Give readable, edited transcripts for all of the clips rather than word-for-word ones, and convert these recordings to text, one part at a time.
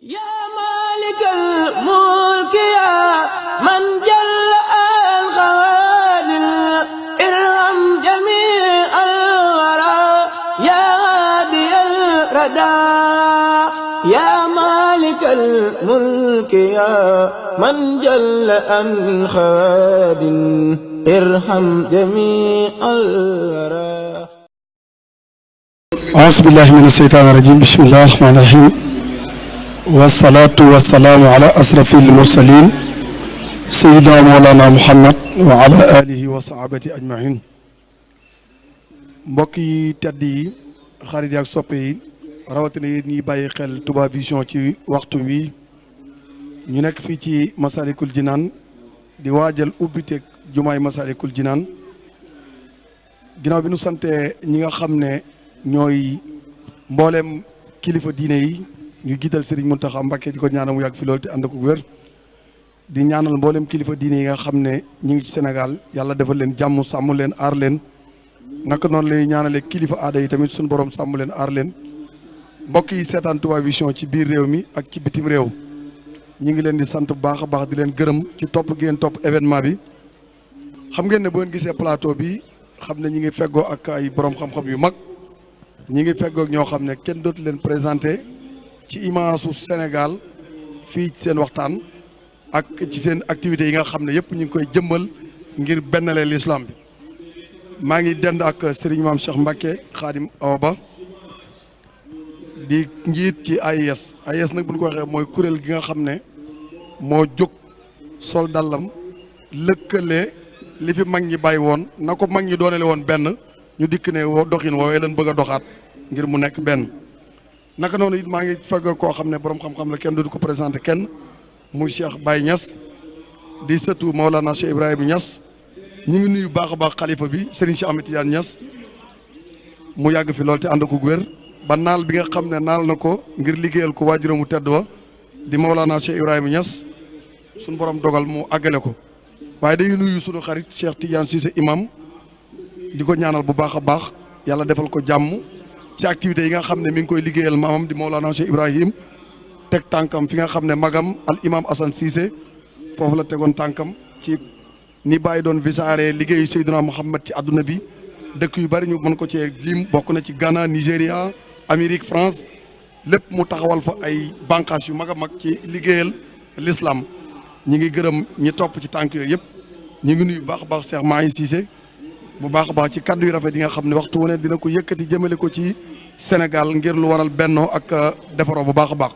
يا مالك الملك يا من جل الخوادم ارحم جميع الورى يا هادي الردى يا مالك الملك يا من جل الخوادم ارحم جميع الورى. أعوذ بالله من الشيطان الرجيم. بسم الله الرحمن الرحيم. والصلاة والسلام على أشرف المرسلين سيدنا مولانا محمد وعلى آله وصحبه أجمعين. mbokk yi tedd yi xarit yi ak soppe yi rawatina yi ñuy bàyyi xel Touba Vision ci waxtu wi ñu nekk fii ci Masalikul Jinaan di waajal ubbiteeg jumaay Masalikul Jinaan ginnaaw bi nu sante ñi nga xam ne ñooy mboolem kilifa diine yi ñu jiital Serigne Mountakha Mbacké di ko ñaanal mu yàgg fi loolu te ànd ko wér di ñaanal mboolem kilifa diine yi nga xam ne ñu ngi ci Sénégal yàlla defal leen jàmm sàmm leen aar leen naka noonu lay ñaanale kilifa aada yi tamit suñu borom sàmm leen aar leen mbokk yi seetaan Touba Vision ci biir réew mi ak ci bitim réew ñu ngi leen di sant bu baax a baax di leen gërëm ci topp ngeen topp événement bi xam ngeen ne boo gisee plateau bi xam ne ñi ngi feggoo ak ay borom xam-xam yu mag ñi ngi feggoog ñoo xam ne kenn dootu leen présenté ci image su Sénégal fii ci seen waxtaan ak ci seen activités yi nga xam ne yëpp ñu ngi koy jëmmal ngir bennale l'islam bi maa ngi dend ak Serigne Mame Cheikh Mbacké Khadim Awa Ba di njiit ci AIS nag bu ñu ko waxee mooy kuréel gi nga xam ne moo jóg sol dallam lëkkale li fi mag ñi bàyyi woon na ko mag ñi doonale woon benn ñu dikk ne doxin woowee leen bëgg a doxaat ngir mu nekk benn naka noonu it maa ngi fegg koo xam ne borom xam-xam la kenn du ko présenté kenn muy Cheikh Baye Niass di sëtu Maolana Cheikh Ibrahima Niass ñu ngi nuyu baax a baax xalifa bi Serigne Cheikh Ahmed Tidiane Niass mu yàgg fi loolu te ànd ko wér ba naal bi nga xam ne naal na ko ngir liggéeyal ko waajuram mu tedd wa di Maolana Cheikh Ibrahima Niass suñu borom dogal mu àggale ko waaye dañuy nuyu sunu xarit Cheikh Tidiane Cissé imam di ko ñaanal bu baax a baax yàlla defal ko jàmm ci activités yi nga xam ne mi ngi koy liggéeyal maamam di Maolana Cheikh Ibrahim teg tànkam fi nga xam ne magam al imam Assane Cissé foofu la tegoon tànkam ci ni bàyyi doon visaare liggéeyu Seydina Muhammad ci àdduna bi dëkk yu bari ñu mën ko cee lim bokk na ci Ghana Nigéria Amérique France lépp mu taxawal fa ay bànqaas yu mag a mag ci liggéeyal l'islam ñi ngi gërëm ñi topp ci tànk yooyu yëpp ñi ngi nuyu baax a baax Cheikh Mahi Cissé bu baax a baax ci kaddu yu rafet yi nga xam ne waxtu wu ne dina ko yëkkati jëmale ko ci Sénégal ngir lu waral bennoo ak defaroo bu baax a baax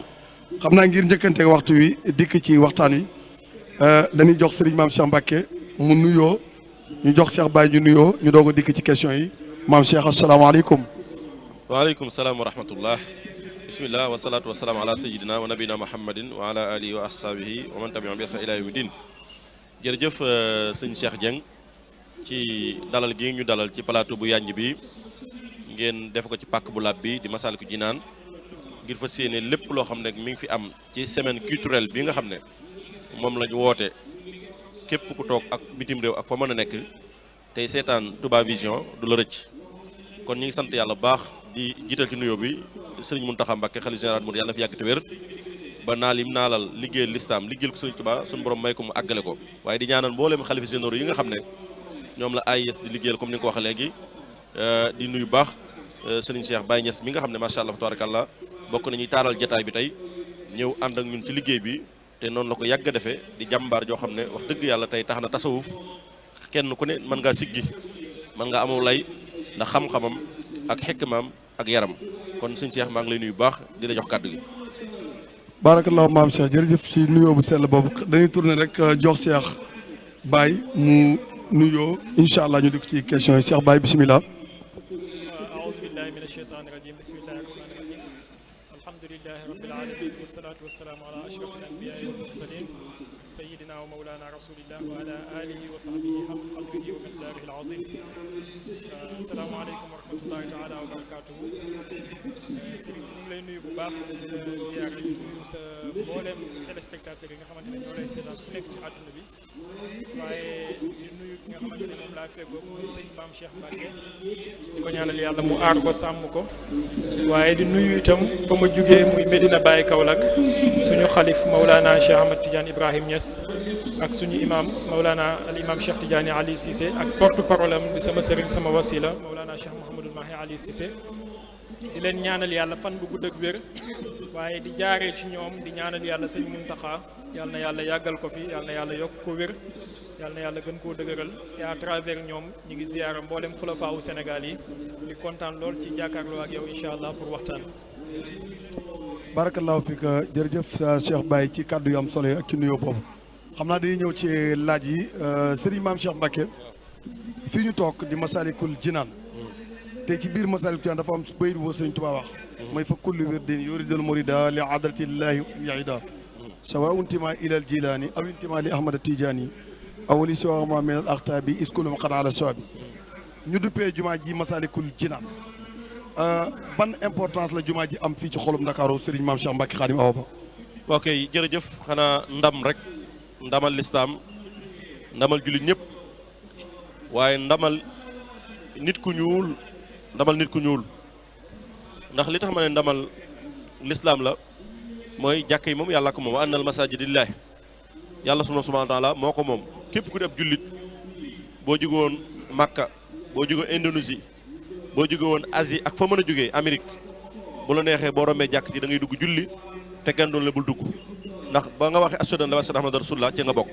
xam naa ngir njëkkante waxtu wi dikk ci waxtaan wi dañuy jox Serigne Mame Cheikh Mbacké mu nuyoo ñu jox Cheikh Baye ñu nuyoo ñu doog a dikk ci question yi Mame Cheikh asalaamaaleykum. waaleykum salaam wa rahmatullah bismillah wa salaatu wa salaam ala sayyidina wa nabina muhammadin wa ala alihi wa ashabihi wa man tabi'ahum bi ihsan ila yawmi din jërëjëf sëñ Cheikh Dieng ci dalal gi ñu dalal ci plateau bu yànj bi ngeen def ko ci pàkk bu lab bi di Masalikul Jinaan ngir fas yéene lépp loo xam ne mi ngi fi am ci semaine culturelle bi nga xam ne moom la ñu woote képp ku toog ak bitim réew ak fa mën a nekk tey seetaan Touba Vision du la rëcc kon ñu ngi sant yàlla bu baax di jiital ci nuyoo bi sëriñ Mountakha Mbacké xalifa général mu yàlla na fi yàgg te wér ba naal yim naalal liggéeyal lislaam liggéeyal ko sëriñ Touba suñu borom may ko mu àggale ko waaye di ñaanal mboolem xalifa généraux yi nga xam ne ñoom la AIS di liggéeyal comme ni nga ko waxee léegi di nuyu baax Serigne Cheikh Baye Niass mi nga xam ne macha allah tabarakallah bokk nañuy taaral jataay bi tey ñëw ànd ak ñun ci liggéey bi te noonu la ko yàgg a defee di jàmbaar joo xam ne wax dëgg yàlla tey tax na tasawuf kenn ku ne mën ngaa siggi mën nga amoo lay ndax xam-xamam ak xikmaam ak yaram kon Serigne Cheikh maa ngi lay nuyu baax di la jox kàddu gi. barakallahu Mame Cheikh jërëjëf ci nuyoo bu sell boobu dañuy tourner rek jox Cheikh Baye mu nuyoo incha allah ñu dugg ci question yi Cheikh Baye bisimilah. aouzu billahi min asheytaani rajim bismillahi rahmani rahim alhamdulilahi rabbil alamin wasalaatu wasalaamu ala ashraf al anbiyaai wal mursalin sayidina wa mawlana rasulillah wa ala alihi wa sahbihi haq qadrihi wa miqdaarihi al azim asalaamaaleykum wa rahmatullahi taala wa barakatuhu sëriñ ñu ngi lay nuyu bu baax di la ziyaara di nuyu sa mboolem téléspectateurs yi nga xamante ne ñoo lay seetaan fu nekk ci àdduna bi waaye di nuyu ki nga xamante ne moom laa feggoog muy sëñ Maam Cheikh Mbacke di ko ñaanal yàlla mu aar ko sàmm ko waaye di nuyu itam fa ma jugee muy Medina Baye Kaolack suñu xalif Maulana Cheikh Ahmad Tidiane Ibrahim Niass ak suñu imam Maulana al imam Cheikh Tidiane Ali Cissé ak porte parole am di sama sëriñ sama wasila Maulana Cheikh Mouhamadul Mahi Ali Cissé di leen ñaanal yàlla fan bu gudd ak wér waaye di jaaree ci ñoom di ñaanal yàlla sëñ Muntaxa yàlla na yàlla yàggal ko fi yàlla na yàlla yokk ko wér yàlla na yàlla gën koo dëgëral et à travers ñoom ñu ngi ziyaara mboolem xulafaa wu Sénégal yi di kontaan lool ci jàkkaarloo ak yow incha allah pour waxtaan. barakallahu fiik jërëjëf Cheikh Baye ci kàddu yu am solo yi ak ci nuyoo boobu xam naa dañuy ñëw ci laaj yi Serigne Maam Cheikh Mbacke fii ñu toog di Masalikul Jinaan te ci biir Masalikul Jinaan dafa am bayit boo Sëriñ Tuubaa wax mooy fa kullu wirdin yuridul murida li hadratillahi yaida sawa intima ila al jilani aw intima li ahmad tijani aw li siwama min al axtaabi iskulum qad ala sawabi ñu duppee jumaa ji Masalikul Jinaan ban importance la jumaa ji am fii ci xolum Ndakaaru Serigne Maam Cheikh Mbacke Khadim Awa Ba. ok jërëjëf xanaa ndam rek ndamal lislaam ndamal jullit ñëpp waaye ndamal nit ku ñuul ndax li tax ma ne ndamal lislaam la mooy jàkk yi moom yàlla ko moom wa annal masajida lillahi yàlla subhanahu wa taala moo ko moom képp ku di ab jullit boo jóge woon Makka boo jóge woon Indonésie boo jóge woon Asie ak fa mën a jógee Amérique bu la neexee boo rombee jàkk ji da ngay dugg julli te kenn doon la bul dugg ndax ba nga waxee ashhadu an laa ilaaha illallaah Muhammadu rasuulullaah ci nga bokk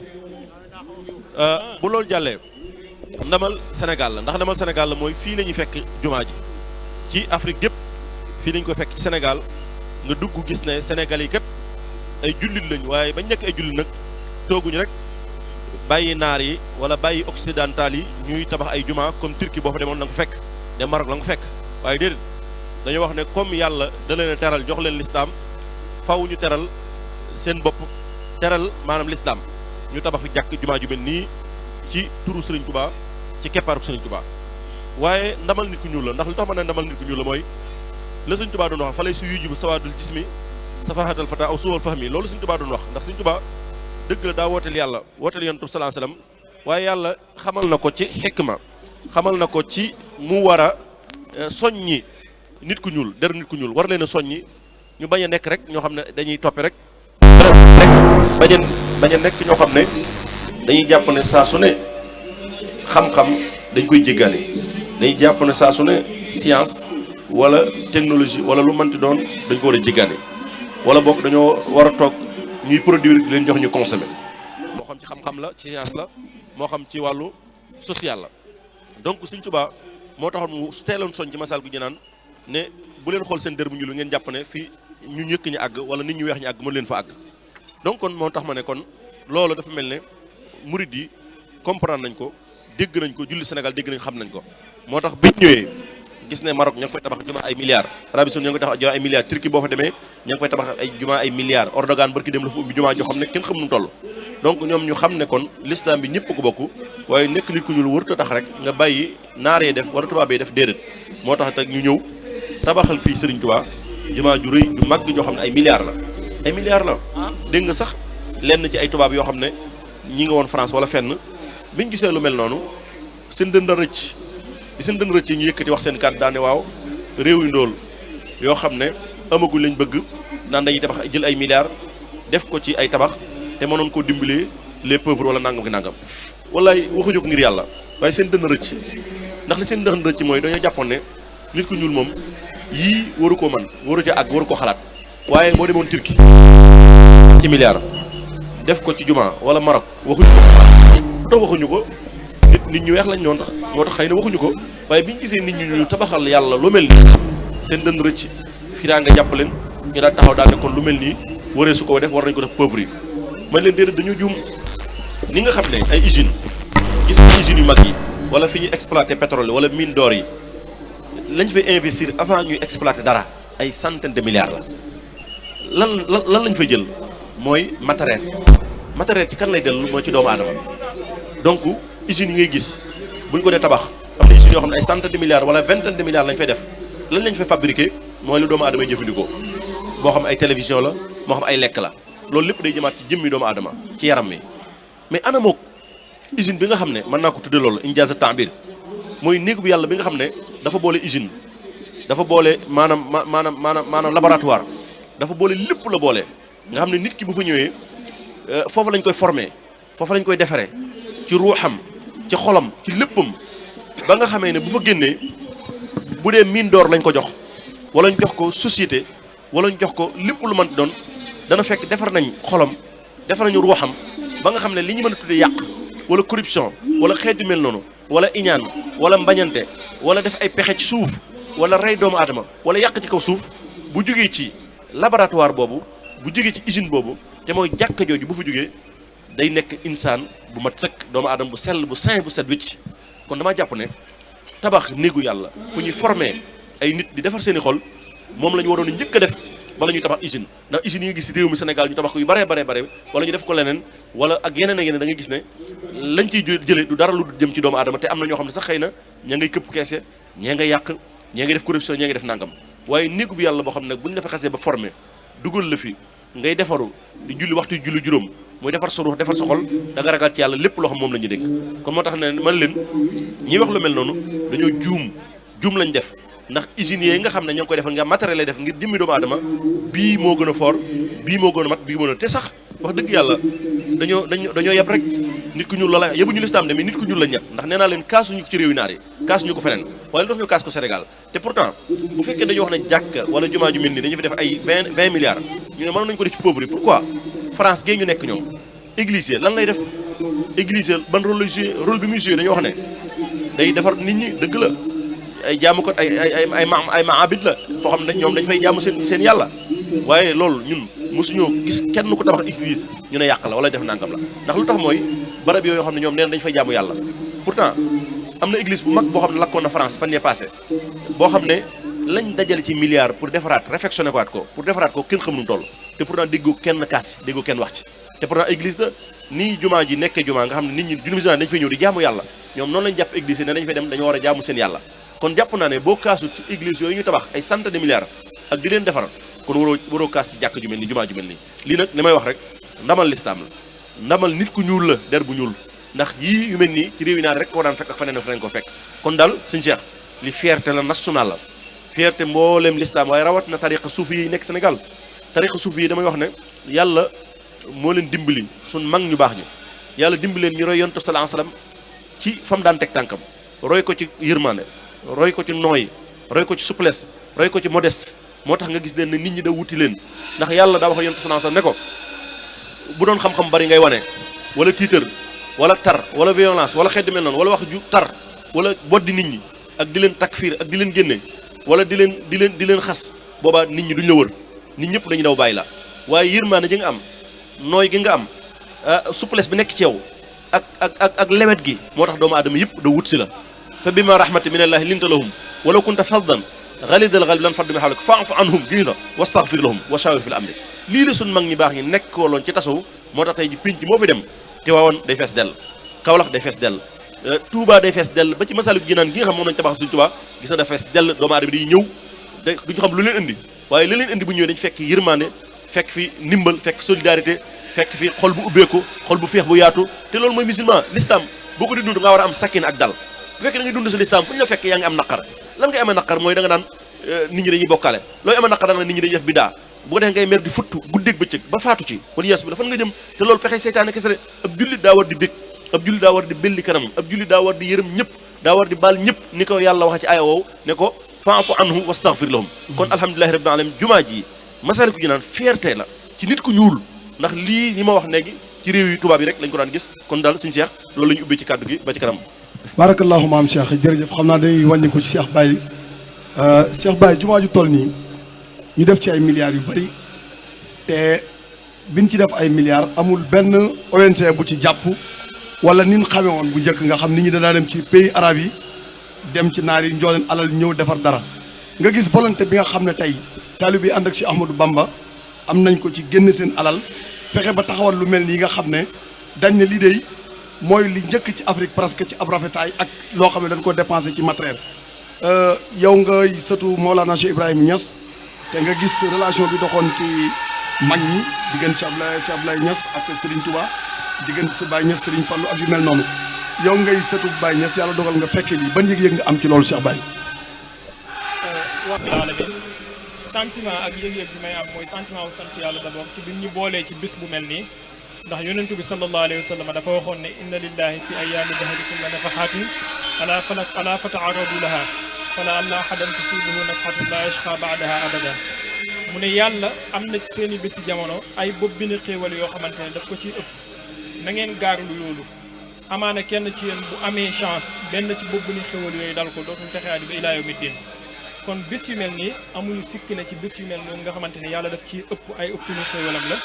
bu loolu jàllee ndamal Sénégal la ndax ndamal Sénégal la mooy fii la ñuy fekk jumaa ji ci Afrique yëpp fii lañ ko fekk ci Sénégal nga dugg gis ne Sénégal yi kat ay jullit lañ waaye bañ nekk ay jullit nag tooguñu rek bàyyi naar yi wala bàyyi occidental yi ñuy tabax ay jumaa comme Turquie boo fa demoon la nga ko fekk de Maroc la nga ko fekk waaye déedéet dañoo wax ne comme yàlla da leen a teral jox leen lislaam faw ñu teral seen bopp teral maanaam lislaam ñu tabax fi jàkk jumaa ju mel nii ci turu Serigne Touba ci keppaaru Serigne Touba waaye ndamal nit ku ñuul la ndax li tax ma ne ndamal nit ku ñuul la mooy la Serigne Touba doon wax fa lay su yujibu sawaadul jismi safahatal fata aw suwal fahmi loolu Serigne Touba doon wax ndax Serigne Touba dëgg la daa wooteel yàlla wooteel yonent bi sallallahu alayhi wasallam waaye yàlla xamal na ko ci xikma xamal na ko ci mu war a soññi nit ku ñuul der nit ku ñuul war leen a soññi ñu bañ a nekk rek ñoo xam ne dañuy toppe rek bañ a nekk ñoo xam ne dañuy jàpp ne saa su ne xam-xam dañ koy jéggaane dañuy jàpp ne saa su ne science wala technologie wala lu mënti doon dañ ko war a jéggaane wala boog dañoo war a toog ñuy produire di leen jox ñu consommer moo xam ci xam-xam la ci science la moo xam ci wàllu social la donc Sëriñ Tuubaa moo taxoon mu teeloon soñ ci Masaalikul Jinaan ne bu leen xool seen der bu ñuul ngeen jàpp ne fii ñu ñëkk ñu àgg wala nit ñu weex ñu àgg mën leen fa àgg donc kon moo tax ma ne kon loolu dafa mel ne murid yi comprendre nañ ko dégg nañ ko julli Sénégal dégg nañ xam nañ ko moo tax biñ ñëwee gis ne Maroc ña ngi fay tabax juma ay milliards Arabie Saoudite ña ngi fay tabax juma ay milliards Turquie boo fa demee ña ngi fay tabax ay juma ay milliards Erdogan barki dem la fa ubbi juma joo xam ne kenn xam nu mu toll donc ñoom ñu xam ne kon l'islam bi ñëpp ko bokk waaye nekk nit ku ñuul wërut a tax rek nga bàyyi naaree def wala tubaab yi def déedéet moo tax teg ñu ñëw tabaxal fii Serigne Touba juma ju rëy ju màgg joo xam ne ay milliards la dégg nga sax lenn ci ay tubaab yoo xam ne ñi nga woon France wala fenn biñ gisee lu mel noonu seen dënd rëcc bi seen dënd rëcc ñu yëkkati wax seen kàddu daane waaw réew yu ndóol yoo xam ne amaguñ lañ bëgg naan dañuy tabax jël ay milliards def ko ci ay tabax te mënoon koo dimbalee les pauvres wala nangam ki nangam wallaay waxuñu ko ngir yàlla waaye seen dënd rëcc ndax li seen dënd rëcc mooy dañoo jàppoon ne nit ku ñuul moom yii waru koo mën waru ca àgg waru ko xalaat waaye boo demoon Turquie ci milliards def ko ci juma wala Maroc waxuñu ko nit ñu weex lañ ñoon tax moo tax xëy na waxuñu ko waaye bi ñu gisee nit ñu tabaxal yàlla lu mel nii seen dënd rëcc firaa nga jàpp leen ñu daal taxaw daal ne kon lu mel nii waree su ko def war nañ ko def pauvre yi man leen déedéet dañu juum ni nga xam ne ay usine gis usines yu mag yi wala fi ñuy exploiter pétrole wala mine d'or yi lañ fay investir avant ñuy exploiter dara ay centaines de milliards la lan lañ fay jël mooy matériel ci kan lay dellu mooy ci doomu aadama donc usines yi ngay gis buñ ko dee tabax am na usines yoo xam ne ay centaines de milliards wala vingtaine de milliards lañ fay def lan lañ fay fabriquer mooy lu doomu aadama yi jëfandikoo boo xam ay télévision la moo xam ay lekk la loolu lépp day jëmaat ci jëmmi doomu aadama ci yaram mi mais ana mook usine bi nga xam ne mën naa ko tudde loolu injaaz ta'bir mooy néegu bi yàlla bi nga xam ne dafa boole usine dafa boole maanaam laboratoire dafa boole lépp la boole nga xam ne nit ki bu fa ñëwee foofu lañ koy former foofu lañ koy defaree ci ruuxam ci xolam ci léppam ba nga xamee ne bu fa génnee bu dee mine d'or lañ ko jox wala ñu jox ko société wala ñu jox ko lépp lu mën doon dana fekk defar nañ xolam defar nañu ruuxam ba nga xam ne li ñu mën a tuddee yàq wala corruption wala xeet yu mel noonu wala iñaan wala mbañante wala def ay pexe ci suuf wala rey doomu aadama wala yàq ci kaw suuf bu jógee ci laboratoire boobu bu jógee ci usine boobu te mooy jàkka jooju bu fa jógee day nekk insaan bu mat sëkk doomu aadama bu sell bu sain bu set wicc kon damaa jàpp ne tabax néegu yàlla fu ñuy former ay nit di defar seen i xol moom la ñu waroon a njëkk a def bala ñuy tabax usine ndax usines yi nga gis réew mi Sénégal ñu tabax ko yu bare wala ñu def ko leneen wala ak yeneen ak yeneen da ngay gis ne lañ ciy jëlee du dara lu jëm ci doomu aadama te am na ñoo xam ne sax xëy na ña ngay këpp keese ñee nga yàq ñee nga def corruption ñee nga def nangam waaye néegu bi yàlla boo xam ne bu ñu la fa xasee ba formé dugal la fi ngay defaru di julli waxtu julli juróom mooy defar sa ruux defar sa xol da nga ragal ci yàlla lépp loo xam moom la ñu dénk kon moo tax ne man leen ñi wax lu mel noonu dañoo juum lañ def ndax usines yi nga xam ne ñoo ngi koy defal nga matériel lay def ngir jëmmi doomu aadama bii moo gën a fort bii moo gën a mat bii moo gën a te sax wax dëgg yàlla dañoo yeb rek nit ku ñuul la yebuñu lislaam de mais nit ku ñuul lañ yeb ndax nee naa leen kaasuñu ko ci réew yi naar yi kaasuñu ko feneen waaye lu tax ñu kaas ko Sénégal te pourtant bu fekkee dañoo wax ne jàkka wala jumaa ju mel nii dañu fi def ay 20 milliards ñu ne mënoon nañu ko def ci pauvre yi pourquoi France gée ñu nekk ñoom église lan lay def église ban rôle lay joué rôle bi muy joué dañoo wax ne day defar nit ñi dëgg la ay jaamu ko ay maabid la foo xam ne ñoom dañ fay jaamu seen yàlla waaye loolu ñun mosuñoo gis kenn ko tabax église ñu ne yàq la wala def nangam la ndax lu tax mooy barab yooyu yoo xam ne ñoom neen dañ fay jaamu yàlla pourtant am na église bu mag boo xam ne lakkoon na France fan yee passé boo xam ne lañ dajale ci milliards pour defaraat réfectionné ko waat ko pour defaraat ko kenn xam nu toll te pourtant déggoo kenn kaas déggoo kenn wax ci te pourtant église la nii jumaa ji nekkee jumaa nga xam ne nit ñi julli musulman dañ fay ñëw di jaamu yàlla ñoom noonu lañ jàpp église yi ne dañ fay dem dañoo war a jaamu seen yàlla kon jàpp naa ne boo kaasu ci église yooyu ñu tabax ay centaine de milliards ak di leen defar kon waroo kaas ci jàkk ju mel ni jumaa ju mel nii lii nag li may wax rek ndamal lislaam la ndamal nit ku ñuul la der bu ñuul ndax yii yu mel nii ci réew yi naan rek koo daan fekk ak feneen ko fekk kon daal suñu Cheikh li fierté la national la fierté mbooleem lislaam waaye rawat na tariqa suufi yi nekk Sénégal tariqa suufi yi damay wax ne yàlla moo leen dimbali suñ mag ñu baax ñi yàlla dimbali leen ñu roy yonent sallallahu alayhi wasallam ci fam daan teg tànkam roy ko ci yërmande roy ko ci nooy roy ko ci souplesse roy ko ci modeste moo tax nga gis leen ne nit ñi da wuti leen ndax yàlla daa wax yonent sallallahu alayhi wasallam ne ko bu doon xam-xam bari ngay wane wala tiitër wala tar wala violence wala xeet mel noonu wala wax ju tar wala boddi nit ñi ak di leen takfiir ak di leen génne wala di leen xas boobaa nit ñi duñ la wër nit ñëpp dañu daw bàyyi la waaye yërmaane ji nga am nooy gi nga am souplesse bi nekk ci yow ak lewet gi moo tax doomu aadama yëpp da wut si la fa bima rahmatin minallahi linta lahum walaw kunta faddan ghalidal qalbi lan faddu min hawlik fa'fu anhum gis nga wastaghfir lahum wa shawir fil amri lii la suñ mag ñi baax ñi nekkooloon ci tasaw moo tax tey ji pénc moo fi dem Tiwaawan day fees dell Kaolack day fees dell Touba day fees dell ba ci Masaalikul Jinaan gi nga xam moom lañ tabax suñu Touba gis na da fees dell doomu aadama di ñëw duñu xam lu leen indi waaye li leen indi bu ñëwee dañ fekk yërmande fekk fi ndimbal fekk fi solidarité fekk fi xol bu ubbeeku xol bu feex bu yaatu te loolu mooy musulman l'islam boo ko di dund nga war a am sakkin ak dal bu fekkee da ngay dund sa l'islam fu ñu la fekk yaa ngi am naqar lan ngay amee naqar mooy da nga naan nit ñi dañuy bokkaale looy amee naqar da nga naan nit ñi dañuy def bidaa bu ko defee ngay mer di futtu guddeeg bëccëg ba faatu ci kon yees bi la fan nga jëm te loolu pexe seytaane kese la ab jullit daa war di bég ab jullit daa war di belli kanam ab jullit daa war di yërëm ñëpp daa war di baal ñëpp ni ko yàlla waxe ci aaya woowu ne ko fa'fu anhum wastaghfir lahum kon alhamdulillahi rabbil alamin jumaa ji Masaalikul Jinaan fierté la ci nit ku ñuul ndax lii ñi ma wax léegi ci réew yi tubaab yi rek lañ ko daan gis kon daal suñu Cheikh loolu la ñu ubbee ci kàddu gi ba ci kanam barakallahu maam Cheikh jërëjëf xam naa day wàññi ko ci Cheikh Baye jumaa ju toll nii ñu def ci ay milliards yu bari te biñ ci def ay milliards amul benn ONG bu ci jàpp wala nin xame woon bu njëkk nga xam nit ñi danaa dem ci pays arabes yi dem ci naar yi njoo leen alal ñëw defar dara nga gis volonté bi nga xam ne tey taalibe yi ànd ak si Ahmadou Bamba am nañ ko ci génn seen alal fexe ba taxawal lu mel nii nga xam ne dañ ne lii dey mooy li njëkk ci Afrique presque ci ab rafetaay ak loo xam ne dañ ko dépensé ci matériel yow nga sëtu Mawlana Cheikh Ibrahima Niass te nga gis relation bi doxoon ci mag ñi diggante Cheikh Abdoulaye Niass ak Serigne Touba diggante sa Baye Niass Serigne Fallou ak yu mel noonu yow ngay sëtu Baye Niass yàlla dogal nga fekke lii ban yëg-yëg nga am ci loolu Cheikh Baye. wax yàlla bi sentiment ak yëg-yëg bi may am mooy sentiment wu sant yàlla d'abord ci bi ñu boolee ci bis bu mel nii ndax yonentu bi sallallahu alayhi wa sallam dafa waxoon ne inna lillahi fi ayyaami dahrikum la nafaxaatin ala fataaradu laha fala alla ahadan tusibuhu nafxatun la yashqa baadaha abada mu ne yàlla am na ci seen i bési jamono ay bopp bi ni xéewal yoo xamante ne daf ko ciy ëpp na ngeen gaarlu loolu amaana kenn ci yéen bu amee chance benn ci bopp bi ni xéewal yooyu dal ko dootul texeaadi ba ilaa yawmi diin kon bis yu mel nii amuñu sikki ne ci bis yu mel noonu nga xamante ne yàlla daf ci ëpp ay ëpp ni xéewalam la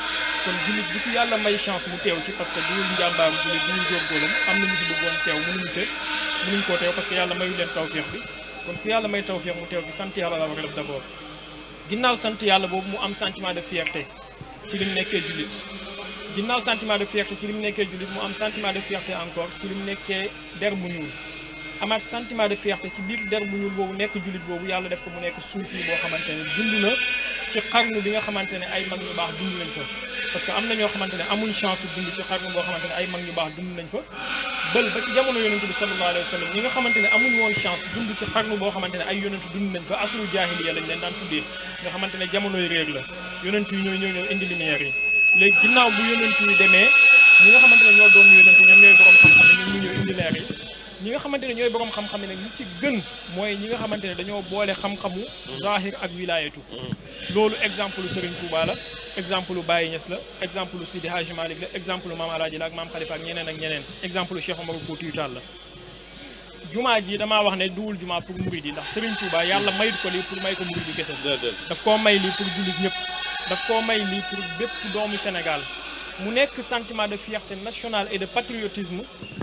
kon jullit bu ci yàlla may chance mu teew ci parce que duñu njàmbaaru jullit duñu góorgóorlam am na ñu ci bëggoon teew mënuñu koo teew parce que yàlla mayu leen tawféex bi kon ku yàlla may tawféex mu teew fi sant yàlla la war a def d'abord ginnaaw sant yàlla boobu mu am sentiment de fierté ci li mu nekkee jullit ginnaaw sentiment de fierté ci li mu nekkee jullit mu am sentiment de fierté encore ci li mu nekkee der bu ñuul amaat sentiment de fierté ci biir der bu ñuul boobu nekk jullit boobu yàlla def ko mu nekk suufi boo xamante ne dund na ci xarnu bi nga xamante ne ay mag ñu baax dund nañ fa parce que am na ñoo xamante ne amuñ chance dund ci xarnu boo xamante ne ay mag ñu baax dund nañ fa bël ba ci jamono yonentu bi sallallahu alayhi wa sallam ñi nga xamante ne amuñ woon chance dund ci xarnu boo xamante ne ay yonentu dund nañ fa asru jaahiliya lañ leen daan tuddee nga xamante ne jamonoy réer la yonentu yi ñoo indi lumière yi léegi ginnaaw bu yonentu yi demee ñi nga xamante ne ñoo doon yonentu ñoom ñooy borom xam-xam ne ñoom ñoo indi leer yi ñi nga xamante ne ñooy borom xam-xam ne nag ñi ci gën mooy ñi nga xamante ne dañoo boole xam-xamu zahir ak wilayatu loolu exemple Serigne Touba la exemple Baye Niass la exemple Sidi Hadji Malick la exemple Maam Alaaji la ak Maam Khalifa ak ñeneen ak ñeneen exemple Cheikh Omar Foutiyou Tall la jumaa ji damaa wax ne duwul jumaa pour murid yi ndax Serigne Touba yàlla mayut ko lii pour may ko murid yi kese daf koo may lii pour jullit ñëpp daf koo may lii pour bépp doomu Sénégal mu nekk sentiment de fierté nationale et de patriotisme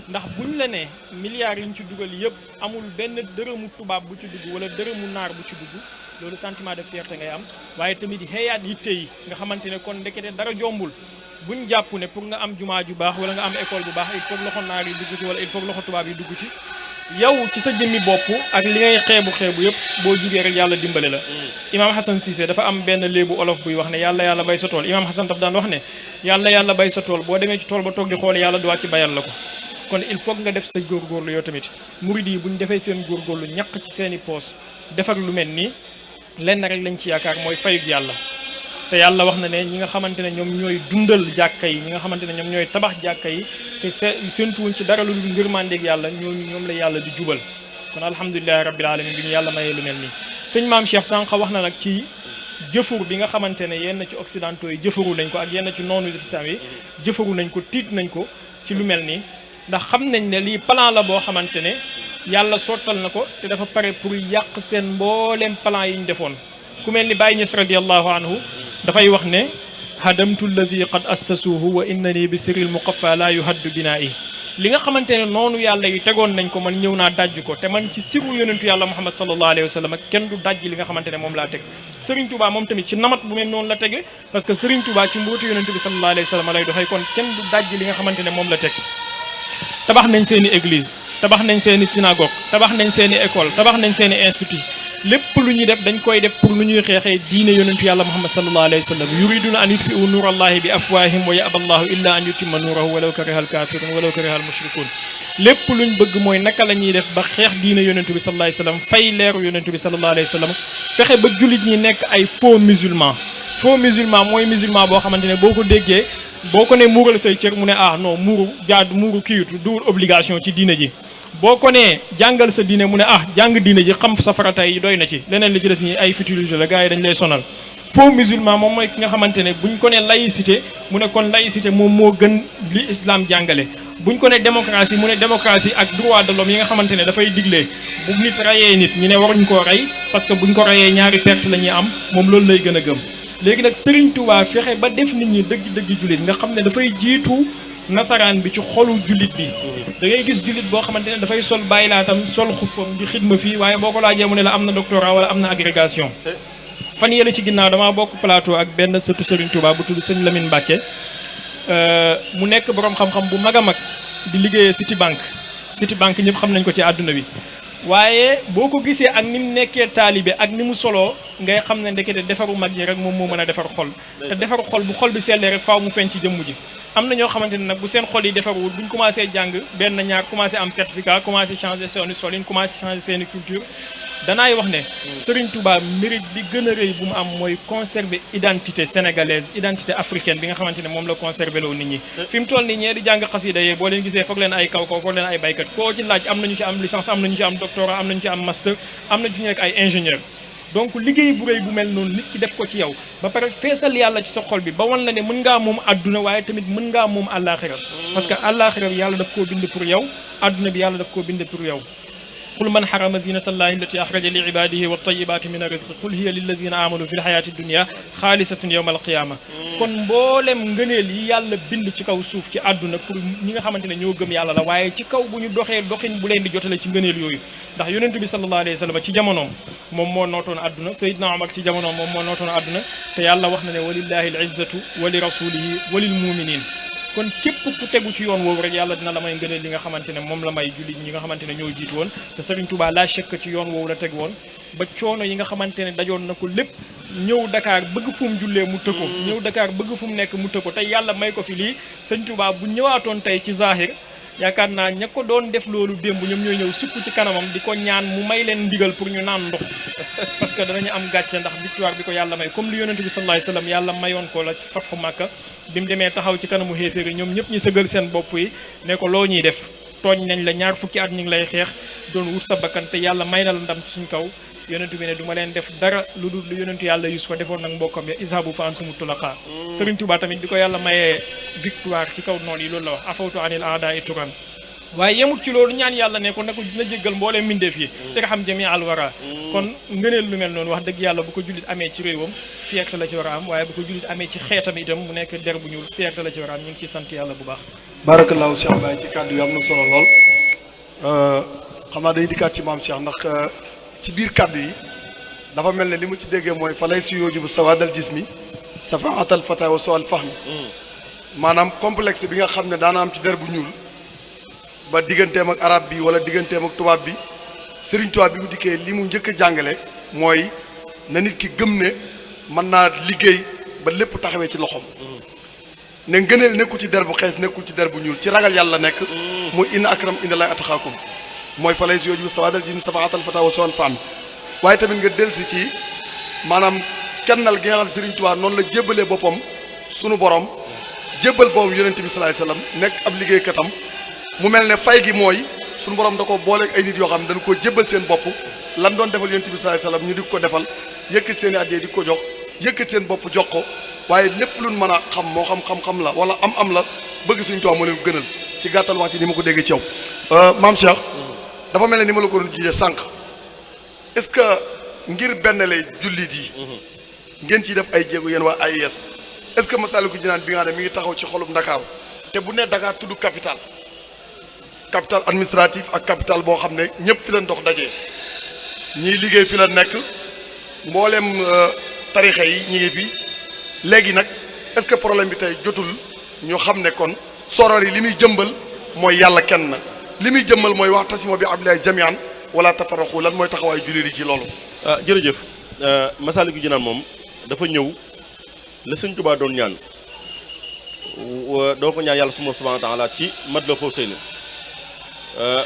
ndax buñ la ne milliards yi ñu ci dugal yëpp amul benn dërëmu tubaab bu ci dugg wala dërëmu naar bu ci dugg loolu sentiment de fierté ngay am waaye tamit xëyaat yitte yi nga xamante ne kon ndekete dara jombul buñ jàpp ne pour nga am jumaa ju baax wala nga am école bu baax il faut loxo naar yi dugg ci wala il faut loxo tubaab yi dugg ci yow ci sa jëmmi bopp ak li ngay xeebu yëpp boo jugee rek yàlla dimbale la Imam Hassan Cissé dafa am benn léebu olof buy wax ne yàlla bay sa tool Imam Hassan daf daan wax ne yàlla bay sa tool boo demee ci tool ba toog di xool yàlla du wàcc bayal la ko kon il faut nga def sa góorgóorlu yow tamit murid yi bu ñu defee seen góorgóorlu ñàq ci seen i poos defar lu mel nii lenn rek lañ ci yaakaar mooy fayug yàlla te yàlla wax na ne ñi nga xamante ne ñoom ñooy dundal jàkka yi ñi nga xamante ne ñoom ñooy tabax jàkka yi te séentuwuñ ci dara lu dul ngërmandeeg yàlla ñoom la yàlla di jubal kon alhamdulilahi rabbil alamin bi ñu yàlla mayee lu mel nii sëñ maam Cheikh sànq wax na nag ci jëfur bi nga xamante ne yenn ci occidentaux yi jëfaru nañ ko ak yenn ci noonu islam yi jëfaru nañ ko tiit nañ ko ci lu mel nii ndax xam nañ ne lii plan la boo xamante ne yàlla sottal na ko te dafa pare pour yàq seen mbooleem plan yi ñu defoon ku mel ni Baye Niass radiyallahu anhu dafay wax ne hadamtu allazi qad assasuhu wa innani bi siril muqaffa la yuhaddu binaa'i li nga xamante ne noonu yàlla yi tegoon nañ ko man ñëw naa dajj ko te man ci siru yonentu yàlla Muhammad sallallahu alayhi wa sallam ak kenn du dajj li nga xamante ne moom laa teg Serigne Touba moom tamit ci namat bu mel noonu la tege parce que Serigne Touba ci mbootu yonentu bi sallallahu alayhi wa sallam lay doxee kon kenn du dajj li nga xamante ne moom la teg tabax nañ seen i église tabax nañ seen i synagogue tabax nañ seen i école tabax nañ seen i institut lépp lu ñuy def dañ koy def pour nu ñuy xeexee diine yonentu yàlla Muhammad sallallahu alayhi wa sallam yuriduna an yutfi'u nuurallahi bi afwahihim wa ya'ba allahu illa an yutimma nuurahu walaw kariha alkafirun walaw kariha almushrikun lépp luñ bëgg mooy naka la ñuy def ba xeex diine yonentu bi sallallahu alayhi wa sallam fay leeru yonentu bi sallallahu alayhi wa sallam fexe ba jullit ñi nekk ay faux musulman mooy musulman boo xamante ne boo ko déggee boo ko ne muural say cër mu ne non muuru kiiwutu duwul obligation ci diine ji boo ko nee jàngal sa diine mu ne jàng diine ji xam sa farata yi doy na ci leneen li ci des ñi ay futilité la gars yi dañ lay sonal faux musulman moom mooy ki nga xamante ne buñ ko ne laïcité mu ne kon laïcité moom moo gën li islam jàngale buñ ko ne démocratie mu ne démocratie ak droit de l'homme yi nga xamante ne dafay diglee bu nit rayee nit ñi ne waruñ koo rey parce que buñ ko rayee ñaari perte la ñuy am moom loolu lay gën a gëm léegi nag Serigne Touba fexe ba def nit ñi dëgg jullit nga xam ne dafay jiitu nasaraan bi ci xolu jullit bi da ngay gis jullit boo xamante ne dafay sol bàyyi laatam sol xufam di xidma fii waaye boo ko laajee mu ne la am na doctorat wala am na agrégation fan yële ci ginnaaw damaa bokk plateau ak benn sëtu Serigne Touba bu tudd sëñ Lamine Mbacke mu nekk borom xam-xam bu mag a mag di liggéeyee Citibank ñëpp xam nañ ko ci àdduna bi waaye boo ko gisee ak ni mu nekkee taalibe ak ni mu soloo ngay xam ne ndekete defaru mag ñi rek moom moo mën a defar xol te defaru xol bu xol bi sellee rek faaw mu feeñ ci jëmm ji am na ñoo xamante ne nag bu seen xol yi defarwul buñ commencé jàng benn ñaar commencé am certificat commencé changer seeni solin commencé changer seeni culture danaay wax ne Serigne Touba mérite bi gën a rëy bu mu am mooy conserver identité sénégalaise identité africaine bi nga xamante ne moom la conserver loo nit ñi fi mu toll nii ñee di jàng xasida yee boo leen gisee foog leen ay kaw foog leen ay baykat koo ci laaj am nañu ci am licence am nañu ci am doctorat am nañu ci am master am nañu ci nekk ay ingénieur donc liggéey bu rëy bu mel noonu nit ki def ko ci yow ba pare feesal yàlla ci sa xol bi ba wan la ne mën ngaa moom àdduna waaye tamit mën ngaa moom àllaaxira parce que àllaaxira bi yàlla daf koo bind pour yow àdduna bi yàlla daf koo bind pour yow qul man harama zinata allahi allati axraja li ibadihi wa tayibaati min arrizqi qul hiya lillazina amanu fi lxayaati dunia xaalisatun yowma alqiyama kon mboolem ngëneel yi yàlla bind ci kaw suuf ci àdduna pour ñi nga xamante ne ñoo gëm yàlla la waaye ci kaw bu ñu doxee doxin bu leen di jotale ci ngëneel yooyu ndax yonentu bi sallallahu alayhi wa sallam ci jamonoom moom moo nootoon àdduna Seydina Omar ci jamonoom moom moo nootoon àdduna te yàlla wax na ne walillahi al izzatu wa li rasulihi wa lil muminin kon képp ku tegu ci yoon woowu rek yàlla dina la may ngëneel li nga xamante ne moom la may jullit ñi nga xamante ne ñoo jiitu woon te Serigne Touba la chèque ci yoon woowu la teg woon ba coono yi nga xamante ne dajoon na ko lépp ñëw Dakar bëgg fu mu jullee mu tëkko ñëw Dakar bëgg fu mu nekk mu tëkko tey yàlla may ko fi lii Serigne Touba bu ñëwaatoon tey ci zahir yaakaar naa ña ko doon def loolu démb ñoom ñooy ñëw sukk ci kanamam di ko ñaan mu may leen ndigal pour ñu naan ndox parce que danañu am gàcce ndax victoire bi ko yàlla may comme li yonent bi sallallahu alayhi wasallam yàlla mayoon ko la fatxu Màkka bi mu demee taxaw ci kanamu xéeféeri ñoom ñëpp ñi sëgal seen bopp yi ne ko loo ñuy def tooñ nañ la ñaar fukki at ñu ngi lay xeex doon wut sa bakkan te yàlla may na la ndam ci suñ kaw yonentu bi ne du ma leen def dara lu dul lu yonentu yàlla Yuusufa defoon nag mbokkam ya izhabu fa antumu tulaqa Serigne Touba tamit bi ko yàlla mayee victoire ci kaw noonu yi loolu la wax afawtu anil aada'i turan waaye yemut ci loolu ñaan yàlla ne ko ne ko dina jéggal mboolee mbindeef yi te nga xam jami al wara kon ngëneel lu mel noonu wax dëgg yàlla bu ko jullit amee ci réewam fierté la ci war a am waaye bu ko jullit amee ci xeetam itam mu nekk der bu ñuul fierté la ci war a am ñu ngi ciy sant yàlla bu baax barakallahu Cheikh Baye ci kàddu yi am na solo lool xam naa day dikkaat ci maam Cheikh ndax ci biir kàddu yi dafa mel ne li mu ci déggee mooy fa lay si yooju bu sawaadal jismi safaatal fata wa soal fahmi maanaam complexe bi nga xam ne daana am ci der bu ñuul ba digganteem ak arab bi wala digganteem ak tubaab bi Serigne Touba bi mu dikkee li mu njëkk a jàngale mooy na nit ki gëm ne mën naa liggéey ba lépp taxawee ci loxoom ne ngëneel nekkul ci der bu xees nekkul ci der bu ñuul ci ragal yàlla nekk muy inna akram indallahi atqaakum mooy fa lay si yooju sawaadal jismi safaatal fata wa soal fahmi waaye tamit nga dellusi ci maanaam kennal gi nga xam ne Serigne Touba noonu la jébbalee boppam sunu borom jébbal boobu yonent bi sallallahu alayhi wasallam nekk ab liggéeykatam mu mel ne fay gi mooy sunu borom da ko booleeg ay nit yoo xam ne dañu ko jébbal seen bopp lan doon defal yonent bi sallallahu alayhi wasallam ñu di ko defal yëkkat seen i addee di ko jox yëkkat seen bopp jox ko waaye lépp luñ mën a xam moo xam xam-xam la wala am la bëgg Serigne Touba moo leen gënal ci gàttal wax ci ni ma ko déggee ci yow maam Cheikh dafa mel ne ni ma la ko doon jiyee sànq est-ce que ngir benn lay jullit yi ngeen ciy def ay jéego yéen waa AIS est-ce que Massalikul Jinaan bi nga xam ne mi ngi taxaw ci xolum Dakar te bu ne Dakar tudd capital administratif ak capital boo xam ne ñëpp fi leen dox dajee ñiy liggéey fi la nekk mbooleem tarixa yi ñi ngi fi léegi nag est-ce que problème bi tey jotul ñu xam ne kon soror yi li muy jëmbal mooy yàlla kenn na li muy jëmmal mooy wax tasimo bi abdoulaye jamian wala tafaraxu lan mooy taxawaay jullit yi ci loolu jërëjëf Masaalikul Jinaan moom dafa ñëw la Sëñ Tuubaa doon ñaan doo ko ñaan yàlla subhaanahu wa taala ci Matlabul Fawzayni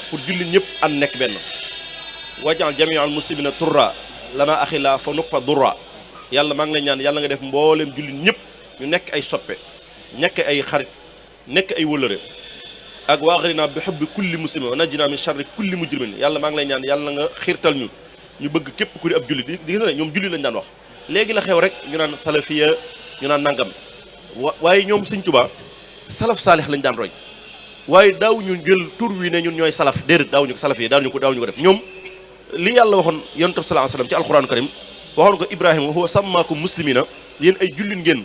pour jullit ñëpp ànd nekk benn wajal jamial muslimina turra lana axila fa nuq fa durra yàlla maa ngi lay ñaan yàlla nga def mbooleem jullit ñëpp ñu nekk ay soppe nekk ay xarit nekk ay wëlëre ak waaxarina bi hubbi kulli muslimin wa najjina min sharri kulli mujrimin yàlla maa ngi lay ñaan yàlla nga xiirtal ñu bëgg képp ku di ab jullit di gis na ñoom jullit lañ daan wax léegi la xew rek ñu naan salafiya ñu naan nangam waaye ñoom Sëñ Tuubaa salaf saalix lañ daan roy waaye daaw ñu jël tur wi ne ñun ñooy salaf déedéet daawuñu ko salafiya daawuñu ko def ñoom li yàlla waxoon yonent bi sallallahu alayhi wasallam ci alquranu karim waxoon ko Ibrahima wa huwa sammaakum muslimina yéen ay jullit ngeen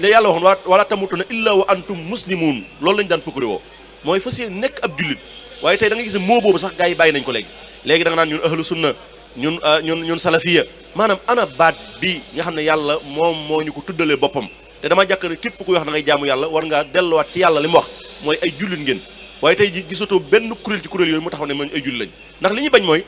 li yàlla waxoon wala tamutunna illa wa antum muslimun loolu lañu daan pukkure woo mooy fas yéene nekk ab jullit waaye tey da nga gis ne moo boobu sax gaa yi bàyyi nañ ko léegi da nga naan ñun ahlu sunna ñun salafiya maanaam ana baat bi nga xam ne yàlla moom moo ñu ko tuddalee boppam te dama jàkk ne képp kuy wax da ngay jaamu yàlla war ngaa delluwaat ci yàlla li mu wax mooy ay jullit ngeen waaye tey ji gisatoo benn kuréel ci kuréel yooyu mu taxaw ne man ay jullit lañ ndax li ñu bañ mooy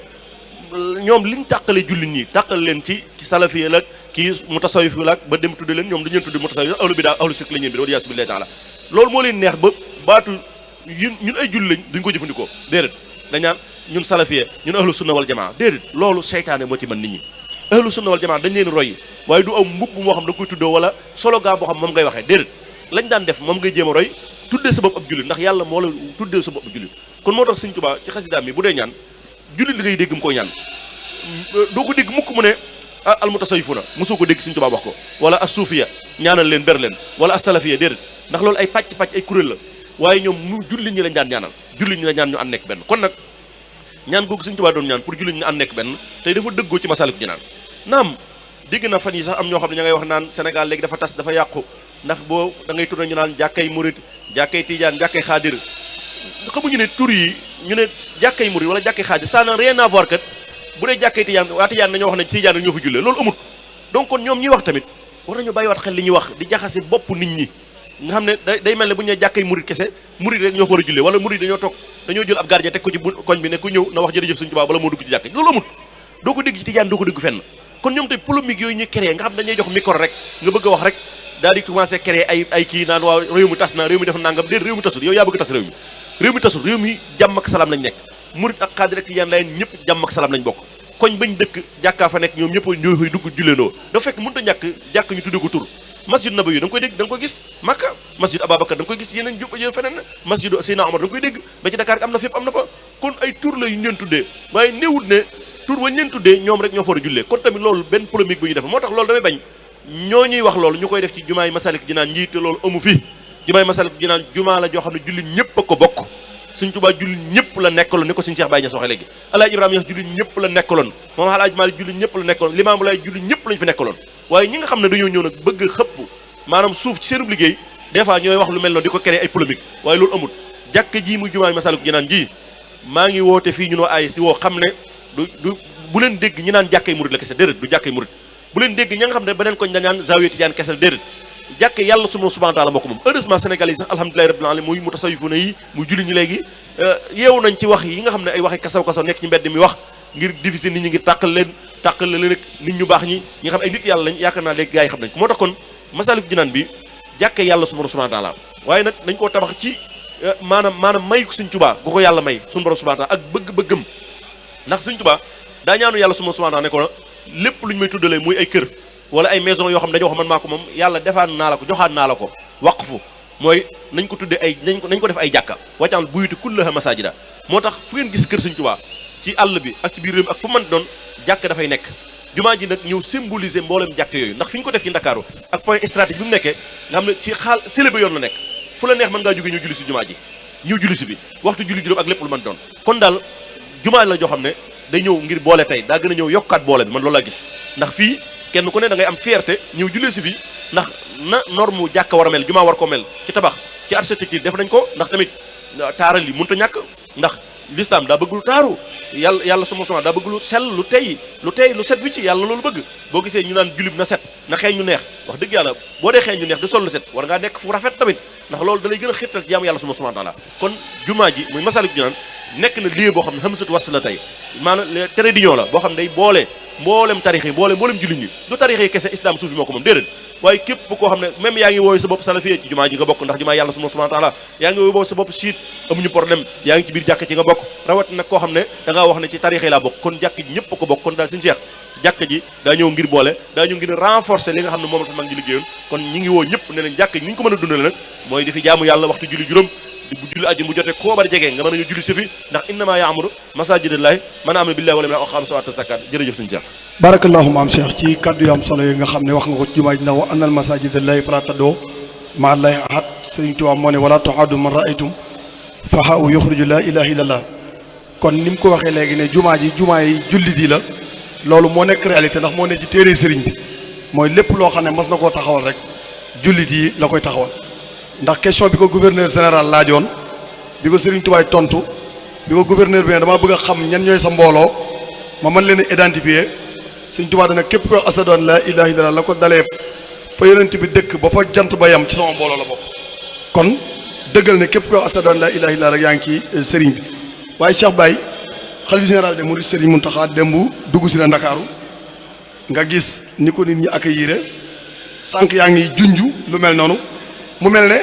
ñoom liñ tàqale jullit ñi tàqale leen ci salafiya la kii mutasawif la ba dem tudde leen ñoom dañu leen tudde mutasawif ahlu bidaa ahlu shirk la ñeen bi waliyasu billahi taala loolu moo leen neex ba baatu ñun ay julli lañ duñ ko jëfandikoo déedéet dañaan ñun salafiya ñun ahlu sunna wal jamaa déedéet loolu seytaane moo ci mën nit ñi ahlu sunna wal jamaa dañ leen roy waaye du aw mbubb moo xam da nga koy tuddoo wala slogan boo xam moom ngay waxee déedéet lañ daan def moom ngay jéem a roy tuddee sa bopp ab jullit ndax yàlla moo la tuddee sa bopp ab jullit kon moo tax Sëñ Tuubaa ci xasidaam mi bu dee ñaan jullit li ngay dégg mu koy ñaan doo ko dégg mukk mu ne almutasawifuna mosoo ko dégg Sëñ Tuubaa wax ko wala as-suufiya ñaanal leen ber leen wala as-salafiya déedéet ndax loolu ay pàcc ay kuréel la waaye ñoom nu jullit ñi lañ daan ñaanal jullit ñi la ñaan ñu ànd nekk benn kon nag ñaan googu Sëñ Tuubaa doon ñaan pour jullit ñi ànd nekk benn tey dafa dëggoo ci Masaalikul Jinaan naam dégg na fan yi sax am ñoo xam ne ña ngay wax naan Sénégal léegi dafa tas dafa yàqu ndax boo da ngay tourné ñu naan jàkkay murit jàkkay tijaan jàkkay xaadir xamuñu ne tur yi ñu ne jàkkay murit wala jàkkay xaadir ça n'a rien à voir kat bu dee jàkkay tijaan waa tijaan dañoo wax ne tijaan rek ñoo fa jullee loolu amut donc kon ñoom ñuy wax tamit war nañu bàyyiwaat xel li ñuy wax di jaxase bopp nit ñi nga xam ne day mel ne bu ñu nee jàkkay murit kese murit rek ñoo ko war a jullee wala murit dañoo toog dañoo jël ab gardien teg ko ci koñ bi ne ku ñëw na wax jërëjëf Sëñ Tuubaa bala moo dugg ci jàkk loolu amut doo ko dégg ci tijaan doo ko dégg fenn kon ñoom tey polémique yooyu ñu créé nga xam dañuy jox micro rek nga bëgg a wax rek daal di commencé créé ay kii naan waaw réew mi tas na réew mi def nangam déet réew mi tasul yow yaa bëgg tas réew mi tasul réew mi jàmm ak salaam lañ nekk murit ak xaadir ak tijaan layeen ñëpp jàmm ak salaam lañ bokk koñ bañ dëkk jàkkaa fa nekk ñoom ñëpp ñoo fay dugg julleendoo dafa fekk mënut a ñàkk jàkk ñu tuddee ko tur masjid Nabawi da nga koy dégg da nga koy gis Makka masjid Ababacar da nga koy gis yeneen feneen masjid Seydina Omar da nga koy dégg ba ci Dakar am na fépp am na fa kon ay tur la yu ñu leen tuddee waaye néewut ne tur wañ leen tuddee ñoom rek ñoo fa war a jullee kon tamit loolu benn polémique bu ñu def moo tax loolu damay bañ ñoo ñuy wax loolu ñu koy def ci jumaay Masaalikul Jinaan njiite loolu amu fi jumaay Masaalikul Jinaan jumaa la joo xam ne jullit ñëpp a ko bokk Sëñ Tuubaa jullit ñëpp la nekkaloon ni ko Sëñ Cheikh Baye Niass waxee léegi Alaaji Ibrahima Niass jullit ñëpp la nekkaloon moom Alaaji Maalik jullit ñëpp la nekkaloon Limaamu Laay jullit ñëpp lañu fi nekkaloon waaye ñi nga xam ne dañoo ñëw nag bëgg a xëpp maanaam suuf ci seenub liggéey des fois ñooy wax lu mel noonu di ko créer ay polémique waaye loolu amul jàkk ji muy jumaay Masaalikul Jinaan ji maa ngi woote fii ñun waa AIS di woo xam ne du bu leen dégg ñi naan jàkkay murit la kese déedéet du jàkkay murit bu leen dégg ña nga xam ne beneen koñ dañaan Zawiya Tijaan kese déedéet jàkke yàlla subhaanahu wa taala moo ko moom heureusement Sénégal yi sax alhamdulillahi rabbil alamin muy mutasawwifuna yi muy julli ñi léegi yeewu nañ ci wax yi nga xam ne ay waxi kasaw nekk ci mbedd mi wax ngir diviser nit ñi ngir tàqal leen rek nit ñu baax ñi nga xam ay nit yàlla lañ yaakaar naa léegi gars yi xam nañ ko moo tax kon Masaalikul Jinaan bi jàkke yàlla subhaanahu wa taala waaye nag dañ koo tabax ci maanaam may ko Sëñ Tuubaa gu ko yàlla may suñu borom subhaanahu wa taala ak bëgg-bëggam ndax Sëñ Tuubaa daa ñaanu yàlla subhaanahu wa taala ne ko lépp lu ñu may tuddalee muy ay kër wala ay maison yoo xam ne dañoo wax man maa ko moom yàlla defaan naa la ko joxaan naa la ko waqfu mooy nañ ko tuddee ay nañ ko def ay jàkka wàccaal buyuti kullaha masajida moo tax fu ngeen gis kër Sëñ Tuubaa ci àll bi ak ci biir réew mi ak fu mën doon jàkk dafay nekk jumaa ji nag ñëw symboliser mboolem jàkk yooyu ndax fi ñu ko def ci Ndakaaru ak point stratégique bi mu nekkee nga xam ne ci xaal célébé yoon la nekk fu la neex mën ngaa jóge ñëw julli si jumaa ji ñëw julli si bi waxtu julli juróom ak lépp lu mën doon kon daal jumaa la joo xam ne day ñëw ngir boole tey daa gën a ñëw yokkaat boole bi man loolu laa gis ndax fii kenn ku ne da ngay am fierté ñëw jullee si fii ndax na norme jàkka war a mel jumaa war ko mel ci tabax ci architecture def nañ ko ndax tamit taaral yi mënut a ñàkk ndax l'islam daa bëgg lu taaru yàlla suma daa bëgg lu sell lu tey lu set wi ci yàlla loolu bëgg boo gisee ñu naan julib na set na xeeñ ñu neex wax dëgg yàlla boo dee xeeñ ñu neex di sol lu set war ngaa nekk fu rafet tamit ndax loolu da lay gën a xirtal jaamu yàlla suma taala kon jumaa ji muy Masaalikul Jinaan nekk na lieu boo xam ne hamsatu wasl la tey maanaam trait d'union la boo xam ne day boole mboolem tarix yi mboolem jullit ñi du tarix yi kese islam suufi moo ko moom déedéet waaye képp koo xam ne même yaa ngi wooyu sa bopp salafiyé ci jumaa ji nga bokk ndax jumaa yàlla subhaanahu wa taala yaa ngi wooyu sa bopp chiite amuñu problème yaa ngi ci biir jàkk ci nga bokk rawat nag koo xam ne da ngaa wax ne ci tarix yi laa bokk kon jàkk ji ñëpp ko bokk kon daal Sëñ Cheikh jàkk ji daa ñëw ngir boole daa ñëw ngir renforcer li nga xam ne moom la fa mag ñi liggéeyoon kon ñi ngi woo ñëpp ne leen jàkk ji ni ñu ko mën a dundale nag mooy di fi jaamu yàlla waxtu julli juróom bu julli ajju bu jotee koo bari jegee nga mën a ñëw julli si fi ndax innama yaamuru masajidallahi man amana billahi wal yawmil akhir wa aqama salata zakat jërëjëf Sëñ Cheikh barakallahu maam Cheikh ci kaddu yu am solo yi nga xam ne wax nga ko ci jumaa ji ndax wa annal masajidallahi fala tad'u ma'a allahi ahad Sëriñ Tuubaa moo ne wala tuhadu man ra'aytum fahaa'u yuxriju la ilaha illallah kon ni mu ko waxee léegi ne jumaa ji jumaa yi jullit yi la loolu moo nekk réalité ndax moo ne ci téere sëriñ bi mooy lépp loo xam ne mas na koo taxawal rek jullit yi la koy taxawal ndax question bi ko gouverneur général laajoon bi ko Sëriñ Tuubaa tontu bi ko gouverneur bi ne dama bëgg a xam ñan ñooy sa mbooloo ma mën leen a identifier Sëriñ Tuubaa dana képp ko asadu an laa ilaaha illallaah la ko dalee fa yonent bi dëkk ba fa jant ba yam ci sama mbooloo la bokk kon dëggal ne képp ko asadu an laa ilaaha illallaah rek yaa ngi ci sëriñ bi waaye Cheikh Baye xalifa général de Mouride Serigne Mountakha démb dugg si na Ndakaaru nga gis ni ko nit ñi accueillir sànq yaa ngi junju lu mel noonu mu mel ne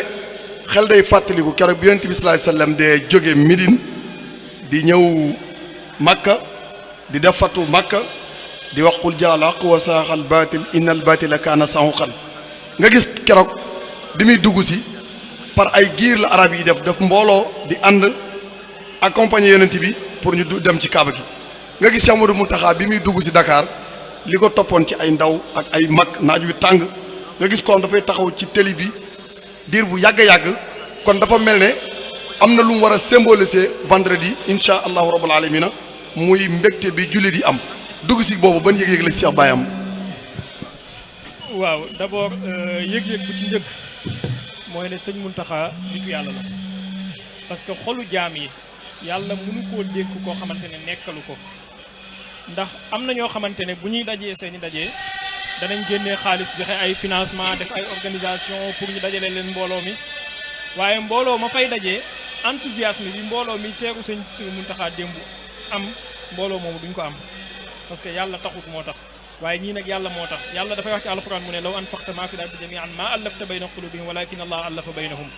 xel day fàttaliku keroog bi Yonent bi sallallahu alayhi wasallam de jóge Médine di ñëw Makka di def fatu Makka di wax qul jaa al haqq wa zaaqa al baatil inna al baatila kaana zahuuqan nga gis keroog bi muy dugg si par ay giir la arab yi def mbooloo di ànd accompagner Yonent bi pour ñu dem ci Kaaba gi nga gis Cheikh Mouhamadou Mountakha bi muy dugg si Dakar li ko toppoon ci ay ndaw ak ay mag naaj wi tàng nga gis kon dafay taxaw ci télé bi diir bu yàgg a yàgg kon dafa mel ne am na lu mu war a symboliser vendredi incha allahu rabbul alamina muy mbégte bi jullit yi am dugg si boobu ban yëg-yëg la Cheikh Baye am. waaw d'abord yëg-yëg bu ci njëkk mooy ne sëñ Mountakha nitu yàlla la parce que xolu jaam yi yàlla mënu koo dénk koo xamante ne nekkalu ko ndax am na ñoo xamante ne bu ñuy dajee seeni dajee danañ génnee xaalis joxe ay financement def ay organisation pour ñu dajale leen mbooloo mi waaye mbooloo ma fay dajee enthousiasme bi mbooloo mi teeru sëñ Mountakha démb am mbooloo moomu duñ ko am parce que yàlla taxut moo tax waaye ñii nag yàlla moo tax yàlla dafay wax ci alxuraan mu ne law anfaqta maa fi l-ardi jamii'an maa allafta bayna quluubihim walakin allah allafa baynahum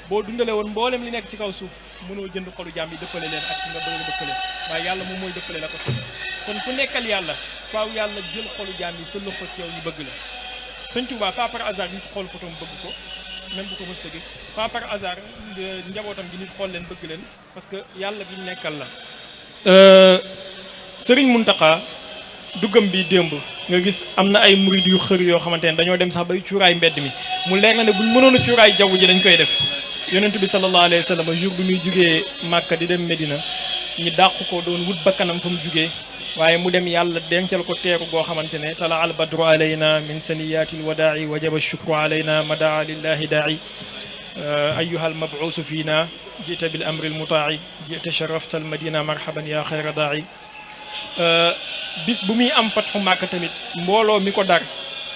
boo dundale woon mboolem li nekk ci kaw suuf mënoo jënd xolu jaam yi dëppale leen ak ci nga bëgg a dëppale waaye yàlla moom mooy dëppale la ko suuf kon ku nekkal yàlla faaw yàlla jël xolu jaam yi sëllu ko ci yow ñu bëgg la sëñ Tuubaa pas par hasard nit xool photom bëgg ko même bu ko mës a gis pas par hasard njabootam gi nit xool leen bëgg leen parce que yàlla bi nekkal la sëriñ Mountakha duggam bi démb nga gis am na ay murid yu xër yoo xamante ne dañoo dem sax bay cuuraay mbedd mi mu leer na ne buñ mënoon a cuuraay jaww ji dañ koy def yonent bi sallallahu alayhi wa sallam jour bi muy jugee Màkka di dem Medina ñi dàq ko doon wut bakkanam fa mu jugee waaye mu dem yàlla dencal ko teeru goo xamante ne tala al badru alayna min saniyatil wadaa'i wajaba shukru alayna madaa lillahi daa'i ayyuha al mab'uusu fiina jita bil amri al mutaa'i jita sharafta al madina marhaban ya xayra daa'i bis bu muy am fatxu Màkka tamit mbooloo mi ko dar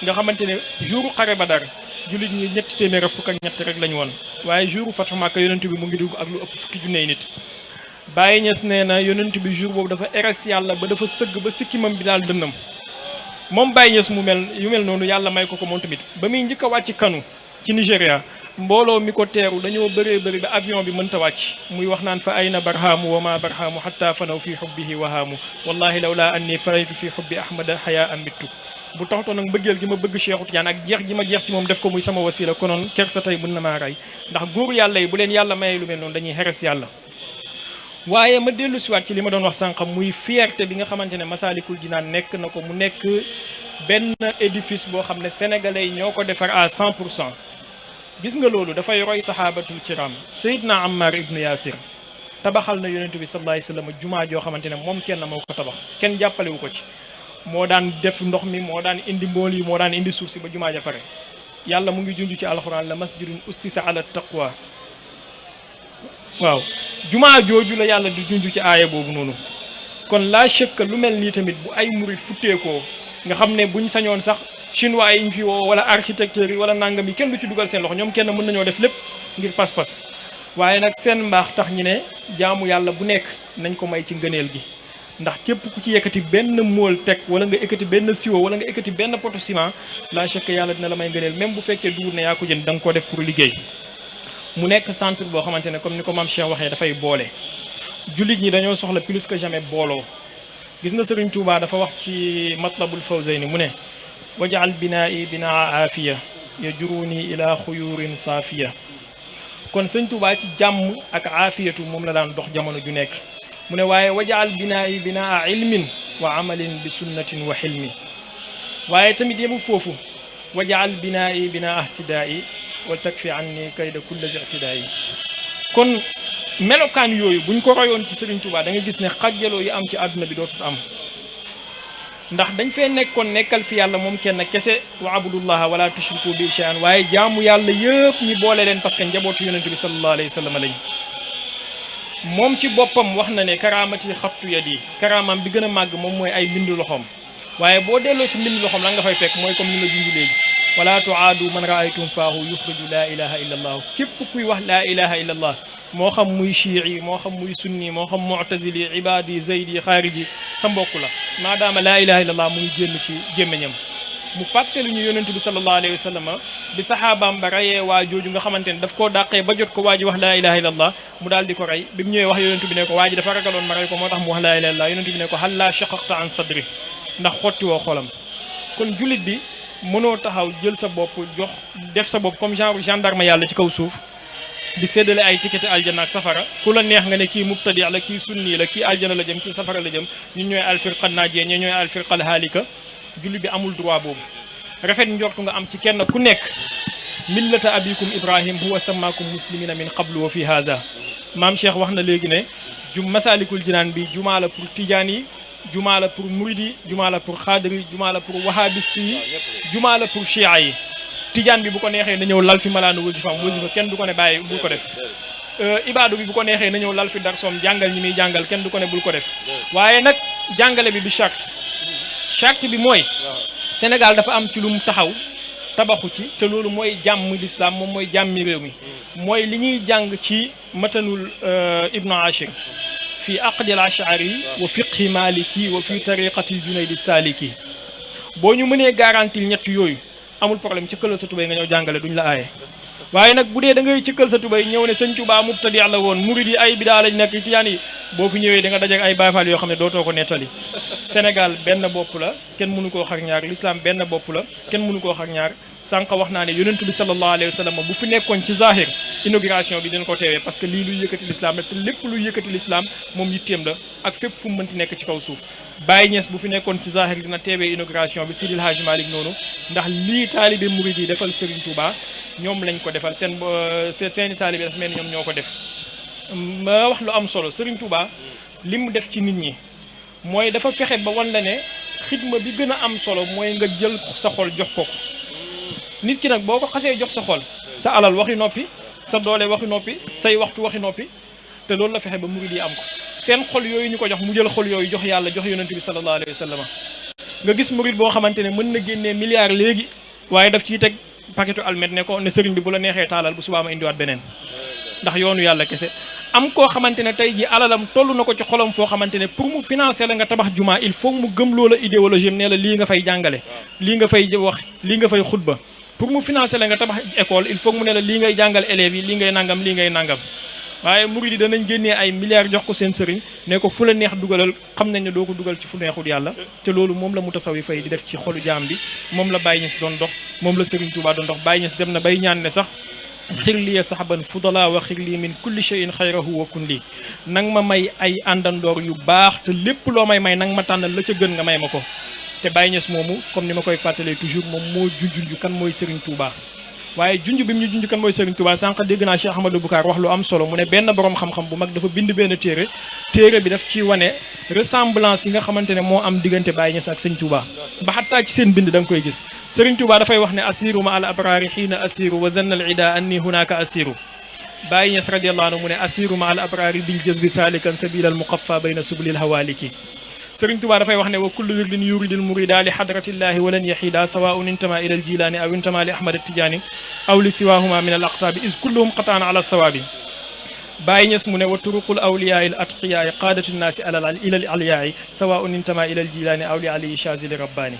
nga xamante ne jouru xare Badar jullit ñi ñetti téeméer ak fukk ak ñett rek lañu woon waaye jouru fatxu Màkka yonent bi mu ngi dugg ak lu ëpp fukki junney nit Baye Niass nee na yonent bi jour boobu dafa eres yàlla ba dafa sëgg ba sikkimam bi daal dënnam moom Baye Niass mu mel yu mel noonu yàlla may ko moom tamit ba muy njëkk a wàcc Kano ci Nigéria mbooloo mi ko teeru dañoo bëree bëri ba avion bi mënta wàcc muy wax naan fa ayna barhaamu wa ma barhaamu hatta fanaw fi xubbihi wahaamu wallahi lawla anni faraytu fi xubbi ahmada xayaa amittu bu taxutoon nag mbëggeel gi ma bëgg Cheikhu Tidiane ak jeex gi ma jeex ci moom def ko muy sama wasila konoon ker sa tey mën na maa rey ndax góor yàlla yi bu leen yàlla mayee lu mel noonu dañuy xeres yàlla waaye ma dellu siwaat ci li ma doon wax sànq muy fierté bi nga xamante ne Masaalikul Jinaan nekk na ko mu nekk benn édifice boo xam ne sénégalais yi ñoo ko defar à 100 pour cent gis nga loolu dafay roy saxaabatul kiram Seydina Ammar ibnu Yaasir tabaxal na yonentu bi sallallahu alayhi wa sallam jumaa joo xamante ne moom kenn moo ko tabax kenn jàppalewu ko ci moo daan def ndox mi moo daan indi mbool yi moo daan indi suuf si ba jumaa ja pare yàlla mu ngi junj ci alxuraan la masjidun ussisa ala taqwa waaw jumaa jooju la yàlla di junj ci aaya boobu noonu kon laa shakka lu mel nii tamit bu ay murit futteekoo nga xam ne buñ sañoon sax chinois yi ñu fi woo wala architecteurs yi wala nangam yi kenn du ci dugal seen loxo ñoom kenn mën nañoo def lépp ngir pas-pas waaye nag seen mbaax tax ñu ne jaamu yàlla bu nekk nañ ko may ci ngëneel gi ndax képp ku ci yëkkati benn mool teg wala nga yëkkati benn siwo wala nga yëkkati benn poto ciment laa shakka yàlla dina la may ngëneel même bu fekkee duur ne yaa ko jënd da nga koo def pour liggéey mu nekk centre boo xamante ne comme ni ko maam Cheikh waxee dafay boole jullit ñi dañoo soxla plus que jamais booloo gis nga Serigne Touba dafa wax ci matlabul fawzayni mu ne wajaal binaa'i binaa aafiya yajuruni ila xuyurin saafiya kon Serigne Touba ci jàmm ak aafiyatu moom la daan dox jamono ju nekk mu ne waaye wajaal binaa'i binaa ilmin wa amalin bi sunnatin wa xilmi waaye tamit yemu foofu wajaal binaa'i binaa ihtidaa'i wal takfi anni kayda kulli i'tidaa'i kon melokaan yooyu buñ ko royoon ci Serigne Touba da nga gis ne xajjaloo yi am ci àdduna bi dootul am ndax dañ fee nekkoon nekkal fi yàlla moom kenn kese wa abudullaha wala tushriku bi shay'an waaye jaamu yàlla yëpp ñi boole leen parce que njabootu yonente bi sallallahu alayhi wa sallam lañ moom ci boppam wax na ne karaamati xattu yadi karaamam bi gën a màgg moom mooy ay mbindu loxoom waaye boo delloo ci mbindu loxoom la nga fay fekk mooy comme ni la junj léegi wala tuaadu man raaytum faahu yuxriju laa ilaha illa allah képp kuy wax laa ilaha illa allah moo xam muy chiiyi moo xam muy sunni moo xam mu'tazili ibaadi zaydi xaariji sa mbokk la maadaama laa ilaha illa allah mu ngi génn ci gémmiñam mu fàttali ñu yonent bi sallallahu alayhi wa sallam bi saxaabaam ba rayee waa jooju nga xamante ne daf koo dàqee ba jot ko waa ji wax laa ilaha illa allah mu daal di ko rey bi mu ñëwee wax yonent bi ne ko waa ji dafa ragaloon ma rey ko moo tax mu wax laa ilaha illa allah yonent bi ne ko hal laa shaqaqta an sadri ndax xotti woo xolam kon jullit bi mënoo taxaw jël sa bopp jox def sa bopp comme genre gendarme yàlla ci kaw suuf di séddale ay ticket aljana ak safara ku la neex nga ne kii mubtadi la kii sunni la kii aljana la jëm kii safara la jëm ñun ñooy alfirqa naajiya ñi ñooy alfirqa alhaalika jullit bi amul droit boobu rafet njortu nga am ci kenn ku nekk millata abikum ibrahim huwa samaakum muslimina min qablu wa fi haza maam Cheikh wax na léegi ne masalikul jinaan bi jumaa la pour tijaan yi jumaa la pour murid yi jumaa la pour xaadir yi jumaa la pour wahabis yi jumaa la pour chia yi tijaan bi bu ko neexee na ñëw lal fi malaanu wasifaam wasifa kenn du ko ne bàyyi bul ko def ibaadu bi bu ko neexee na ñëw lal fi darsoom jàngal ñi muy jàngal kenn du ko ne bul ko def waaye nag jàngale bi charte bi mooy Sénégal dafa am ci lu mu taxaw tabaxu ci te loolu mooy jàmm lislaam moom mooy jàmmi réew mi mooy li ñuy jàng ci matanul ibnu ashir fi aqdi al ashari wa fiqhi maliki wa fi tariqati al junaydi saliki boo ñu mënee garantir ñett yooyu amul problème ci këlal sa tubay nga ñëw jàngale duñ la aaye waaye nag bu dee da ngay ci kël sa tubay ñëw ne sëñ Tuubaa mubtadi la woon murid yi ay bidaa lañ nekk tijaan yi boo fi ñëwee da nga dajeek ay bayfaal yoo xam ne dootoo ko nettali Sénégal benn bopp la kenn mënu koo xar ñaar l'islam benn bopp la kenn mënu koo xar ñaar sànq wax naa ne yonent bi sallallahu alayhi wa sallam bu fi nekkoon ci zahir inauguration bi dina ko teewee parce que lii luy yëkkati l'islam la te lépp luy yëkkati l'islam moom yitteem la ak fépp fu mu mënti nekk ci kaw suuf Baye Niass bu fi nekkoon ci zahir dina teewee inauguration bi Sidil Hadji Malick noonu ndax lii taalibe murid yi defal Serigne Touba ñoom lañ ko defal seeni taalibe dafa mel ni ñoom ñoo ko def ma wax lu am solo Serigne Touba li mu def ci nit ñi mooy dafa fexe ba wan la ne xidma bi gën a am solo mooy nga jël sa xol jox ko nit ki nag boo ko xasee jox sa xol sa alal waxi noppi sa doole waxi noppi say waxtu waxi noppi te loolu la fexe ba murid yi am ko seen xol yooyu ñu ko jox mu jël xol yooyu jox yàlla jox yonent bi sallallahu alayhi wa sallam nga gis murid boo xamante ne mën na génnee milliard léegi waaye daf ciy teg paquetu almet ne ko ne sëriñ bi bu la neexee taalal bu subaa ma indiwaat beneen ndax yoonu yàlla kese am koo xamante ne tey ji alalam toll na ko ci xolam foo xamante ne pour mu financer la nga tabax jumaa il faut mu gëm loola idéologie ne la lii nga fay jàngale lii nga fay wax lii nga fay xutba pour mu financer la nga tabax école il faut mu ne la lii ngay jàngal élèves yi lii ngay nangam waaye murid yi danañ génnee ay milliards jox ko seen sëriñ ne ko fu la neex dugalal xam nañ ne doo ko dugal ci fu neexul yàlla te loolu moom la mutasawi fay di def ci xolu jaam bi moom la Baye Niass doon dox moom la Serigne Touba doon dox Baye Niass dem na bay ñaan ne sax xir liya saxban fudala wa xir lii min kulli shay'in xayrahu wa kun lii nang ma may ay àndandoor yu baax te lépp loo may nang ma tànnal la ca gën nga may ma ko te Baye Niass moomu comme ni ma koy fàttalee toujours moom moo junj kan mooy Serigne Touba waaye junj bi mu ñu junj kan mooy Serigne Touba sànq dégg naa Cheikh Ahmadou Boucar wax lu am solo mu ne benn borom xam-xam bu mag dafa bind benn téere bi daf ci wane ressemblance yi nga xamante ne moo am diggante Baye Niass ak Serigne Touba ba xattaa ci seen bind da nga koy gis Serigne Touba dafay wax ne asiru ma al abrari xiina asiru wa zanna al ida anni hunaka asiru Baye Niass radiyallahu anhu mu ne asiru ma al abrari bil jazbi salikan sabila al muqaffa bayna sublil hawaliki Serigne Touba dafay wax ne wa kullu wirdin yuridil murida li hadratillahi walan yahida sawaun intama ila al jilani aw intama li ahmad at-tijani aw li siwahuma min al aqtabi is kulluhum qatan ala sawabi Baye Niass mu ne wa turuqul awliyaai al atqiyaai qaadati nnaasi ila al aliyaai sawaun intama ila al jilani aw li aliyi chazili rabbani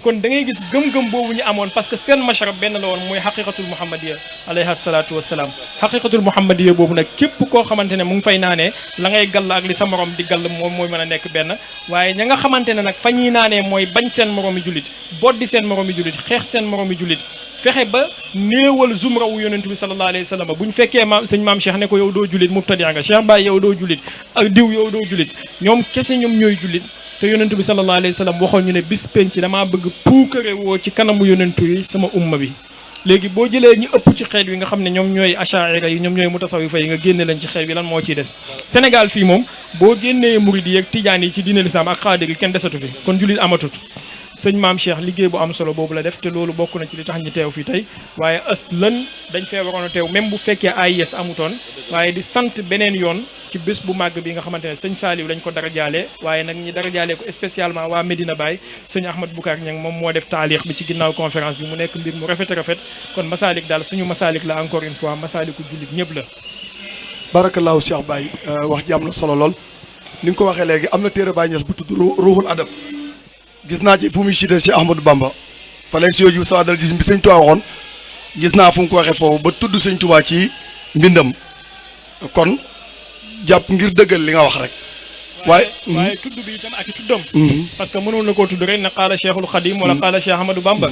kon da ngay gis gëm-gëm boobu ñu amoon parce que seen masharab benn la woon mooy xaqiqatul muhammadiya alayha salatu wasalaam xaqiqatul muhammadiya boobu nag képp koo xamante ne mu ngi fay naanee la ngay gall ak li sa morom di gall moom mooy mën a nekk benn waaye ña nga xamante ne nag fa ñuy naanee mooy bañ seen moroomi jullit boddi seen moroomi jullit xeex seen moroomi jullit fexe ba néewal zumra wu yonent bi sallallahu alayhi wa sallam bu ñu fekkee sëñ maam Cheikh ne ko yow doo jullit mubtadi nga Cheikh Baye yow doo jullit ak diw yow doo jullit ñoom kese ñoom ñooy jullit te yonentu bi sallallahu alayhi wa sallam waxoon ñu ne bis penc damaa bëgg puukare woo ci kanamu yonentu yi sama umma bi léegi boo jëlee ñi ëpp ci xeet wi nga xam ne ñoom ñooy achaira yi ñoom ñooy mutasawifa yi nga génne leen ci xeet wi lan moo ciy des Sénégal fii moom boo génnee murid yi ak tijaan yi ci diine lislaam ak xaadir yi kenn desatu fi kon jullit amatut sëñ maam Cheikh liggéey bu am solo boobu la def te loolu bokk na ci li tax ñu teew fii tey waaye aslan dañ fee waroon a teew même bu fekkee AIS amutoon waaye di sant beneen yoon ci bés bu màgg bi nga xamante ne sëñ Saliou lañ ko dara jaale waaye nag ñi dara jaale ko spécialement waa Medina Baye sëñ Ahmad Boucar Niang moom moo def taalix bi ci ginnaaw conférence bi mu nekk mbir mu rafet rafet kon Masalik daal suñu Masalik la encore une fois Masaliku jullit ñëpp la. barakallahu Cheikh Baye wax ji am na solo lool ni nga ko waxee léegi am na téere Baye Niass bu tudd ruuxul adab gis naa ci fu muy cité si Ahmadou Bamba fale si yooju sawa dal gis bi sëñ Tuubaa waxoon gis naa fu mu ko waxee foofu ba tudd sëñ Tuubaa ci mbindam kon jàpp ngir dëggal li nga wax rek waaye tudd bi itam ak i tuddam parce que mënoon na koo tudd rek na qaala Cheikhul Khadim wala qaala Cheikh Ahmadou Bamba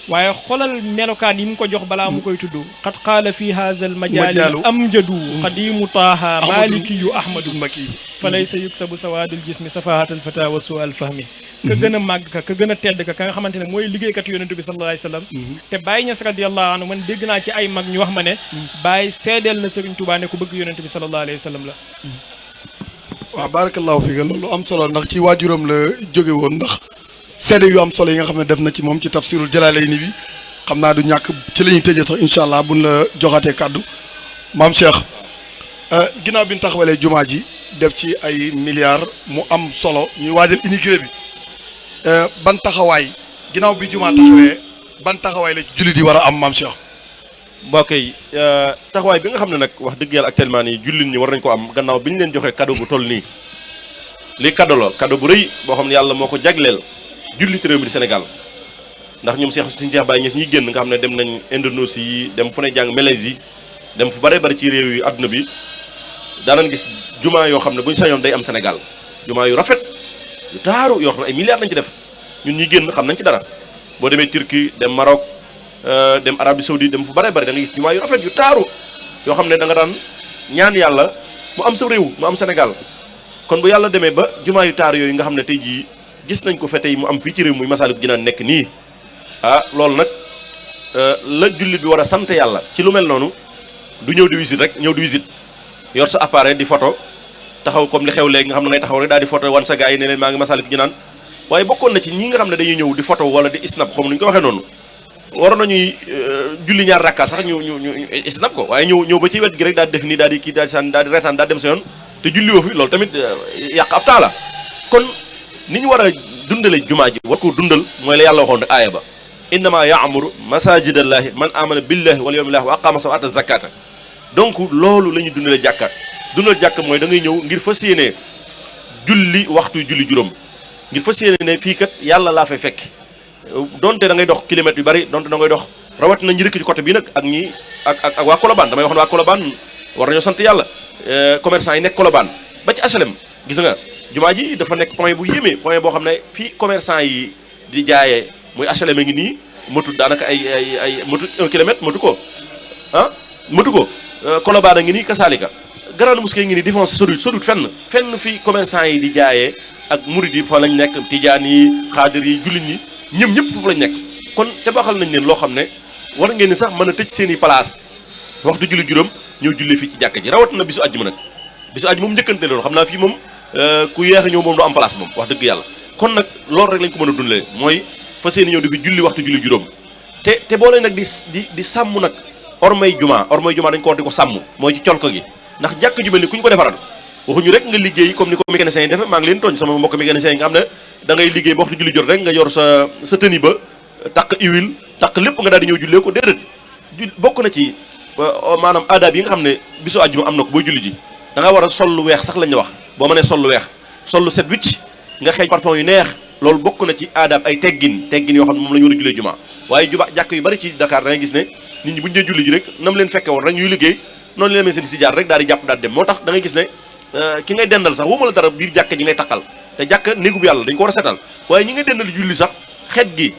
waaye xolal melokaan yi mu ko jox balaa mu koy tudd qad qaala fi haazal majaali amjadu qadimu taaha malikiyu ahmadu fa laysa yuksabu sawaadul jismi safahatal fata wa sual fahmi ka gën a màgg ka gën a tedd ka nga xamante ne mooy liggéeykat yonentu bi sallallahu alayhi wa sallam te Baye Niass radiyallahu anhu man dégg naa ci ay mag ñu wax ma ne Baye seedeel na Serigne Touba ne ku bëgg yonentu bi sallallahu alayhi wa sallam la waaw barakallahu fi nga loolu am solo ndax ci waajuram la jóge woon ndax seede yu am solo yi nga xam ne def na ci moom ci tafsirul Jalaalayni bi xam naa du ñàkk ci la ñuy tëjee sax incha allah buñ la joxatee kàddu maam Cheikh ginnaaw bi ñu taxawalee jumaa ji def ci ay milliards mu am solo ñuy waajal immigré bi ban taxawaay ginnaaw bi jumaa taxawee ban taxawaay la ci jullit yi war a am maam Cheikh. mbokk yi taxawaay bi nga xam ne nag wax dëgg yàlla actuellement nii jullit ñi war nañ ko am gannaaw bi ñu leen joxee cadeau bu toll nii lii cadeau la cadeau bu rëy boo xam ne yàlla moo ko jagleel jullit réew mi di Sénégal ndax ñoom suñu Cheikh Baye Niass ñi génn nga xam ne dem nañ Indonésie yi dem fu ne jàng Malaisie dem fu bare bari ci réew yi àdduna bi daanañ gis jumaa yoo xam ne bu ñu sañoon day am Sénégal jumaa yu rafet yu taaru yoo xam ne ay milliards lañ ci def ñun ñi génn xam nañ ci dara boo demee Turquie dem Maroc dem Arabie Saoudite dem fu bare bari da nga gis jumaa yu rafet yu taaru yoo xam ne da nga daan ñaan yàlla mu am sa réew mu am Sénégal kon bu yàlla demee ba jumaa yu taaru yooyu nga xam ne tey jii gis nañ ko fe tey mu am fii ci réew muy Masaalikul Jinaan nekk nii loolu nag la jullit bi war a sant yàlla ci lu mel noonu du ñëw di visite rek ñëw di visite yor sa appareil di photo taxaw comme li xew léegi nga xam ne ngay taxaw rek daal di photo wan sa gars yi ne leen maa ngi Masaalikul Jinaan waaye bokkoon na ci ñi nga xam ne dañuy ñëw di photo wala di snap comme ni ñu ko waxee noonu waroon nañuy julli ñaar rakka sax ñu snap ko waaye ñëw ba ci wet gi rek daal di def nii daal di kii daal di sànni daal di reetaan daal dem sa yoon te julli woo fi loolu tamit yàq ab temps la kon ni ñu war a dundale jumaa ji war ko dundal mooy la yàlla waxoon rek aaya ba innama yaamuru masajidallahi man amana billahi wal yawmil akhir wa aqama salata zakata donc loolu la ñuy dundale jàkka dundal jàkka mooy da ngay ñëw ngir fas yéenee julli waxtu julli juróom ngir fas yéene ne fii kat yàlla laa fay fekk donte da ngay dox kilomètres yu bari donte da ngay dox rawatina ñi rëkk ci côté bi nag ak ñi ak waa Colobane damay wax ne waa Colobane war nañoo sant yàlla commerçant yi nekk Colobane ba ci HLM gis nga jumaa ji dafa nekk point bu yéeme point boo xam ne fii commerçant yi di jaayee muy HLM ngi nii matut daanaka ay matut 1 kilomètre matu ko matu ko Colobane a ngi nii kasaalika grande mosquée ngi nii défense soriwut fenn fii commerçant yi di jaayee ak murid yi fa lañ nekk tijaan yi xaadir yi jullit ñi ñëpp foofu lañ nekk kon tabaxal nañ leen loo xam ne war ngeen ni sax mën a tëj seen i place waxtu julli juróom ñëw julli fii ci jàkka ji rawat na bisu àjjuma nag bisu àjjuma moom njëkkante loolu xam naa fii moom ku yeex a ñëw moom du am place moom wax dëgg yàlla kon nag loolu rek lañ ko mën a dundalee mooy fa seen i ñëw di fi julli waxtu julli juróom te boo leen nag di sàmm nag ormay jumaa dañ ko war di ko sàmm mooy ci colko gi ndax jàkk ju mel ni ku ñu ko defaral waxuñu rek nga liggéey comme ni ko mécanicien yi defe maa ngi leen tooñ sama mbokk mécanicien yi nga xam ne da ngay liggéey ba waxtu julli jot rek nga yor sa tenue ba takk huile takk lépp nga daal di ñëw jullee ko déedéet bokk na ci maanaam aadaab yi nga xam ne bisu àjjuma am na ko booy julli ji da nga war a sol lu weex sax lañ la wax boo mënee sol lu weex sol lu set wicc nga xeeñ parfum yu neex loolu bokk na ci aadaab ay teggin yoo xam ne moom la ñu war a jullee juma waaye jàkk yu bari ci Dakar da ngay gis ne nit ñi buñu dee julli ji rek nam leen fekke woon rek ñuy liggéey noonu leen seen si jaar rek daal di jàpp daal dem moo tax da ngay gis ne ki ngay dendal sax wuma la dara biir jàkk ji ngay takkal te jàkk néegu bu yàlla dañ ko war a setal waaye ñi ngay dendal julli sax xet gi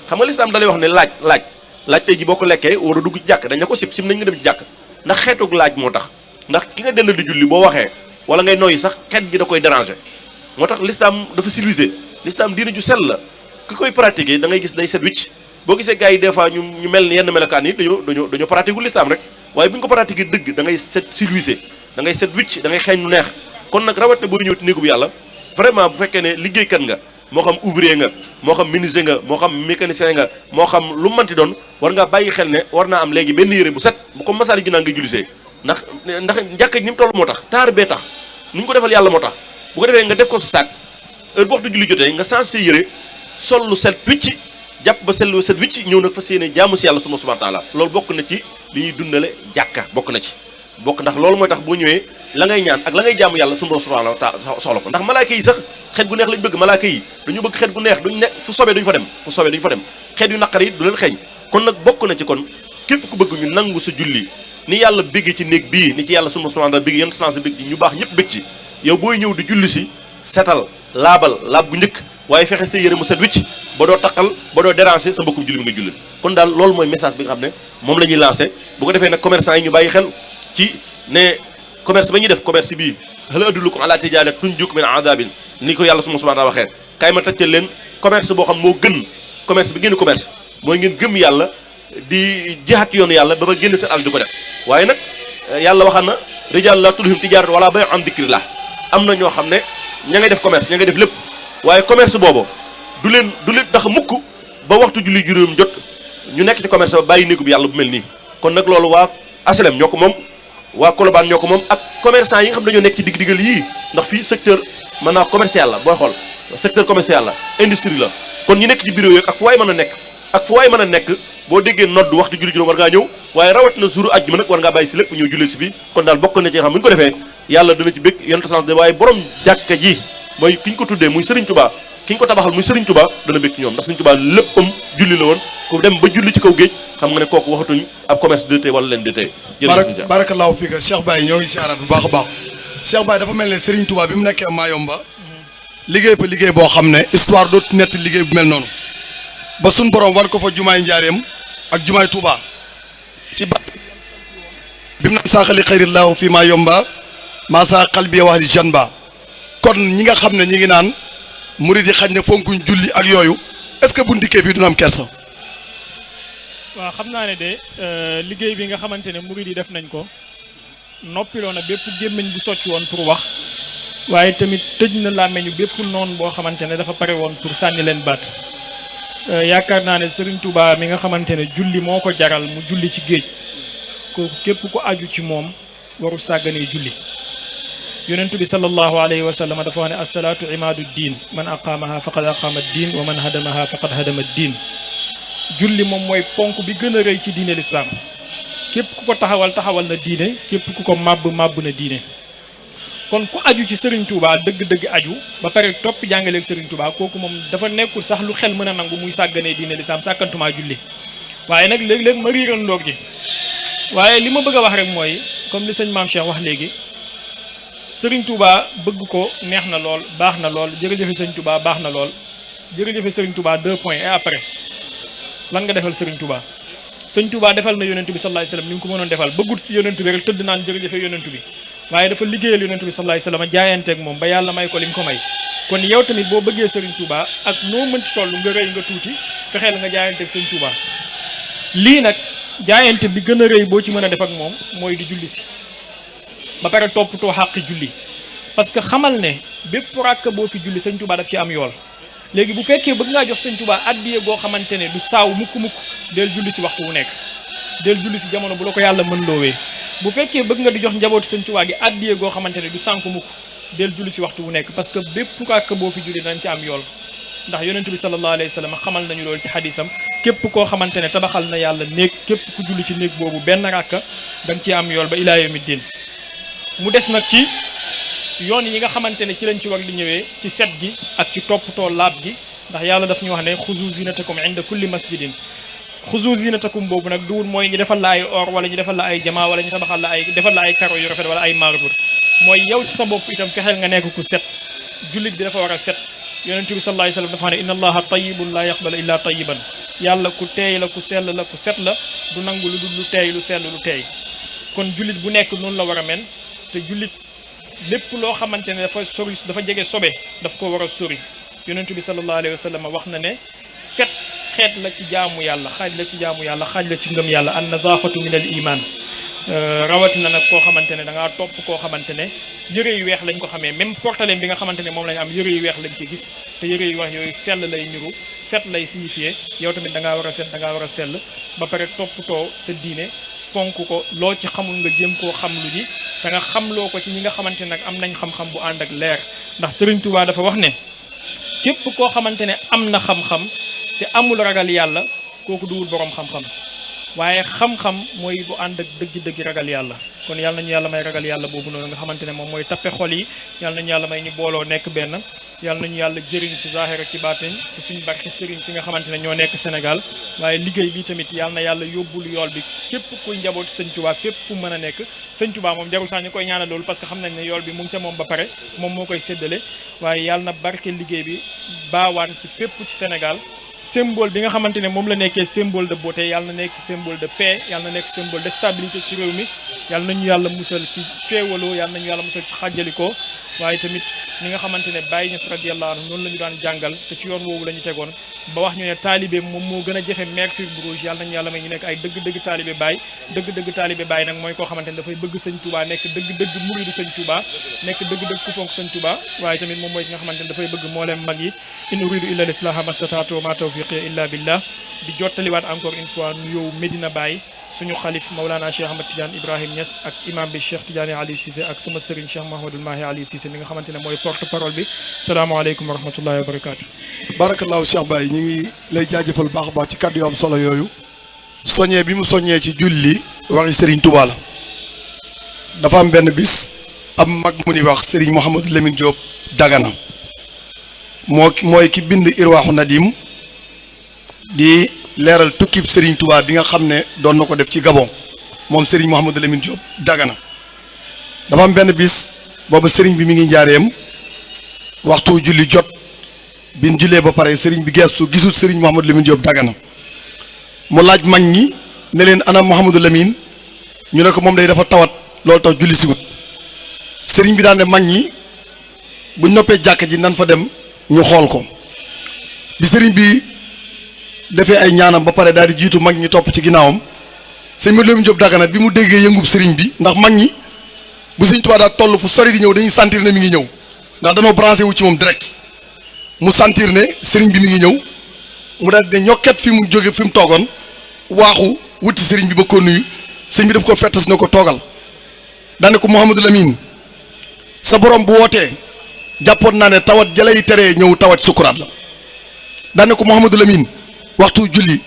xam nga lislaam da lay wax ne laaj tey ji boo ko lekkee war a dugg ci jàkk dañ la ko sib nañ nga dem ci jàkk ndax xeetug laaj moo tax ndax ki nga dendal di julli boo waxee wala ngay noyyi sax xet gi da koy déranger moo tax lislaam dafa civilisé lislaam diina ju sell la ki koy pratiquer da ngay gis day set wicc boo gisee gars yi des fois ñu mel ni yenn melokaan yi dañoo pratiquer l'islam rek waaye bu ñu ko pratiquer dëgg da ngay set civilisé da ngay set wicc da ngay xeeñ lu neex kon nag rawat ne boo ñëw ci néegu bu yàlla vraiment bu fekkee ne liggéeykat nga moo xam ouvrier nga moo xam menuisier nga moo xam mécanicien nga moo xam lu mënti doon war nga bàyyi xel ne war naa am léegi benn yére bu set bu comme Masaalikul Jinaan nga jullisee ndax jàkka ji ni mu toll moo tax taar bee tax nu ñu ko defal yàlla moo tax bu ko defee nga def ko sa saak heure bu waxtu julli jotee nga sensé yére sol lu set wicc jàpp ba sell set wicc ñëw nag fas yéene jaamu si yàlla subhaanahu wa taala loolu bokk na ci li ñuy dundale jàkka bokk na ci ndax loolu mooy tax boo ñëwee la ngay ñaan ak la ngay jaamu yàlla suñu subhaanahu wa taala soxla ko ndax malaaka yi sax xeet gu neex lañ bëgg malaaka yi dañu bëgg xeet gu neex duñ ne fu sobee duñ fa dem xeet yu naqar yi du leen xeeñ kon nag bokk na ci kon képp ku bëgg ñu nangu sa julli ni yàlla bégg ci néeg bii ni ci yàlla subhaanahu wa taala bégg yenn sens bégg ci ñu baax ñëpp bégg ci yow booy ñëw di julli si setal laab bu njëkk waaye fexe sa yére mu set wicc ba doo taqal ba doo déranger sa mbokkum julli bi nga julli kon daal loolu mooy message bi nga xam ne moom la ñuy lancé bu ko defee nag commerçant yi ñu bàyyi xel ci ne commerce ba ñuy def commerce bii hal adullukum ala tijaaratin tunjiikum min adaabin ni ko yàlla subhaanahu wa taala waxee kaay ma tëjtal leen commerce boo xam moo gën commerce bi gën commerce mooy ngeen gëm yàlla di jihaat yoonu yàlla ba génn seen àll di ko def waaye nag yàlla waxaan na rijaal laa tulhihim tijaaratu wala bay'un an dikrillah am na ñoo xam ne ña ngay def commerce ña ngay def lépp waaye commerce boobu du leen tax mukk ba waxtu julli juróom jot ñu nekk ci commerce ba bàyyi néegu bi yàlla bu mel nii kon nag loolu waa HLM ñoo ko moom waa Colobane ñoo ko moom ak commerçant yi nga xam dañoo nekk ci digg-diggal yii ndax fii secteur mën naa commercial la booy xool secteur commercial la industrie la kon ñi nekk ci bureau yeeg ak fu waay mën a nekk boo déggee nodd waxtu julli juróom war ngaa ñëw waaye rawat na jour ajjuma nag war ngaa bàyyi si lépp ñëw jullee si fii kon daal bokk na ci xam bu ñu ko defee yàlla dana ci bëgg yenn sens de waaye borom jàkka ji mooy ki ñu ko tuddee muy Serigne Touba ki ñu ko tabaxal muy Serigne Touba dana bëgg ci ñoom ndax Serigne Touba léppam julli la woon ku dem ba julli ci kaw géej xam nga ne kooku waxatuñ ab commerce de tey wala leen de tey barakallahu fiika Cheikh Baye ñoo ngi siyaaraat bu baax a baax Cheikh Baye dafa mel ne Serigne Touba bi mu nekkee Mayomba liggéey fa liggéey boo xam ne histoire dootu nett liggéey bu mel noonu ba suñ borom wan ko fa jumaay njaareem ak jumaay Touba ci ba bi mu naan saaxali xayrillahu fi Mayomba maa saa xalbi wax di jeune ba kon ñi nga xam ne ñi ngi naan murid yi xañ ne fonkuñ julli ak yooyu est-ce que bu ndikkee fii dina am kersa. waaw xam naa ne de liggéey bi nga xamante ne murid yi def nañ ko noppiloo na bépp gémmiñ bu socc woon pour wax waaye tamit tëj na làmmeñu bépp noon boo xamante ne dafa pare woon pour sànni leen baat yaakaar naa ne Serigne Touba mi nga xamante ne julli moo ko jaral mu julli ci géej kooku képp ku aju ci moom waru sàgganee julli yonentu bi sallallahu alayhi wa sallam dafa wax ne assalaatu imaadu diin man aqaamaha faqad aqaama diin wa man hadamaha faqad hadama diin julli moom mooy ponk bi gën a rëy ci diine lislaam képp ku ko taxawal na diine képp ku ko màbb na diine kon ku aju ci Serigne Touba dëgg-dëgg aju ba pare topp jàngaleeg Serigne Touba kooku moom dafa nekkul sax lu xel mën a nangu muy sàgganee diine lislaam sàkkantumaa julli waaye nag léeg-léeg ma riiral ndoog ji waaye li ma bëgg a wax rek mooy comme li sëñ Maam Cheikh wax léegi Serigne Touba bëgg ko neex na lool baax na lool jërëjëfe sëñ Touba baax na lool jërëjëfe Serigne Touba 2 points et après lan nga defal Serigne Touba sëñ Touba defal na yonentu bi sallallahu alayhi wasallam ni mu ko mënoon defal bëggut yonentu bi rek tëdd naan jërëjëfe yonentu bi waaye dafa liggéeyal yonentu bi sallallahu alayhi wasallam jaayanteeg moom ba yàlla may ko li mu ko may kon yow tamit boo bëggee Serigne Touba ak noo mënti toll nga rëy nga tuuti fexeel nga jaayanteeg sëñ Touba lii nag jaayante bi gën a rëy boo ci mën a def ak moom mooy di julli si ba pare toppatoo xàqi julli parce que xamal ne bépp rakk boo fi julli sëñ Touba daf ci am yool léegi bu fekkee bëgg ngaa jox sëñ Touba addiye goo xamante ne du saaw mukk del julli si waxtu wu nekk del julli si jamono bu la ko yàlla mën loowee bu fekkee bëgg nga di jox njabootu sëñ Touba gi addiye goo xamante ne du sànku mukk del julli si waxtu wu nekk parce que bépp rakk boo fi julli dañ ci am yool ndax yonentu bi sallallahu alayhi wa sallam xamal nañu loolu ci xadisam képp koo xamante ne tabaxal na yàlla néeg képp ku julli ci néeg boobu benn rakka dañ ci am yool ba ilaa yawmi diin mu des nag ci yoon yi nga xamante ne ci lañ ci war di ñëwee ci set gi ak ci toppatoo laab gi ndax yàlla daf ñu wax ne xuzu zinatakum inda kulli masjidin xuzu zinatakum boobu nag duwul mooy ñu defal la ay or wala ñu defal la ay jamaa wala ñu tabaxal la ay defal la ay karo yu rafet wala ay marbre mooy yow ci sa bopp itam fexeel nga nekk ku set jullit bi dafa war a set yonent bi sallallahu alayhi wasallam dafa ne inna allaha tayyibun la yaqbalu illa tayyiban yàlla ku teey la ku sell la ku set la du nangu lu dul lu teey lu sell lu teey kon jullit bu nekk noonu la war a mel te jullit lépp loo xamante ne dafa sori dafa jege sobe daf ko war a sori yonent bi sallallahu alayhi wasallam wax na ne set xeet la ci jaamu yàlla xaaj la ci jaamu yàlla xaaj la ci ngëm yàlla an nazafatu min al iman rawatina nag koo xamante ne da ngaa topp koo xamante ne yëre yu weex lañ ko xamee même portaleem bi nga xamante ne moom lañ am yëre yu weex lañ ci gis te yëre yu weex yooyu sell lay niru set lay signifié yow tamit da ngaa war a set da ngaa war a sell ba pare toppatoo sa diine fonk ko loo ci xamul nga jéem koo xam lu ji te nga xamloo ko ci ñi nga xamante ne nag am nañ xam-xam bu ànd ak leer ndax Serigne Touba dafa wax ne képp koo xamante ne am na xam-xam te amul ragal yàlla kooku duwul boroom xam-xam waaye xam-xam mooy bu ànd ak dëgg-dëgg ragal yàlla kon yàlla nañu yàlla may ragal yàlla boobu noonu nga xamante ne moom mooy tappe xol yi yàlla nañu yàlla may ñu booloo nekk benn yàlla nañu yàlla jëriñ ci zahir ak ci baatin ci suñu barke sëriñ si nga xamante ne ñoo nekk Sénégal waaye liggéey bi tamit yàlla na yàlla yóbbul yool bi képp kuy njaboot sëñ Touba fépp fu mën a nekk sëñ Touba moom jarul sax ñu koy ñaanal loolu parce que xam nañ ne yool bi mu ngi ca moom ba pare moom moo koy séddale waaye yàlla na barke liggéey bi baawaan ci fépp ci Sénégal symbole bi nga xamante ne moom la nekkee symbole de beauté yàlla na nekk symbole de paix yàlla na nekk symbole de stabilité ci réew mi yàlla nañu yàlla musal ci féewaloo yàlla nañu yàlla musal ci xàjjalikoo waaye tamit ñi nga xamante ne Baye Niass radiyallahu anhu noonu la ñu daan jàngal te ci yoon woowu la ñu tegoon ba wax ñu ne taalibe moom moo gën a jafe mercure bu rouge yàlla nañu yàlla may ñu nekk ay dëgg-dëgg taalibe Baye dëgg-dëgg taalibe Baye nag mooy koo xamante ne dafay bëgg sëñ Touba nekk dëgg-dëgg muridu sëñ Touba nekk dëgg-dëgg ku fonk sëñ Touba waaye tamit moom mooy ki nga xamante ne dafay bëgg mboolem mag yi in uridu illa lislaha mastataatu ma tawfiqi illa billah di jottaliwaat encore une fois nuyoo Medina Baye suñu xalif Maulana Cheikh Ahmad Tidiane Ibrahim Niass ak imam bi Cheikh Tidiane Ali Cissé ak sama sëriñ Cheikh Mahamadul Mahi Ali Cissé mi nga xamante ne mooy porte parole bi salaamaaleykum wa rahmatullahi wa barakaatu. barakallahu Cheikh Baye ñu ngi lay jaajëfal baax a baax ci kàddu yu am solo yooyu soññee bi mu soññee ci julli waxi Serigne Touba la dafa am benn bis am mag mu ni wax Serigne Mouhamadou Lamine Diop Dagana mooy ki bind Irwaaxu Nadim di leeral tukkib Serigne Touba bi nga xam ne doon na ko def ci Gabon moom Serigne Mouhamadou Lamine Diop Dagana dafa am benn bis booba Serigne bi mi ngi njaareem waxtu julli jot bin jullee ba pare Serigne bi gestu gisul Serigne Mouhamadou Lamine Diop Dagana mu laaj mag ñi ne leen ana Mouhamadou Lamine ñu ne ko moom day dafa tawat loolu tax julli si wut Serigne bi daan ne mag ñi buñ noppee jàkk ji nan fa dem ñu xool ko bi Serigne bi defee ay ñaanam ba pare daal di jiitu mag ñi topp ci ginnaawam sëñ Mouhamadou Lamine Diop Dagana bi mu déggee yëngub Serigne bi ndax mag ñi bu Serigne Touba daal toll fu sori di ñëw dañuy sentir ne mi ngi ñëw ndax danoo branché wu ci moom direct mu sentir ne Serigne bi mi ngi ñëw mu daal di ne ñokket fi mu jóge fi mu toogoon waaxu wuti Serigne bi ba ko nuyu sëñ bi daf ko fettas ne ko toogal daane ko Mouhamadou Lamine sa borom bu wootee jàppoon naa ne tawat jalay teree ñëw tawat sukuraat la daane ko Mouhamadou Lamine waxtu julli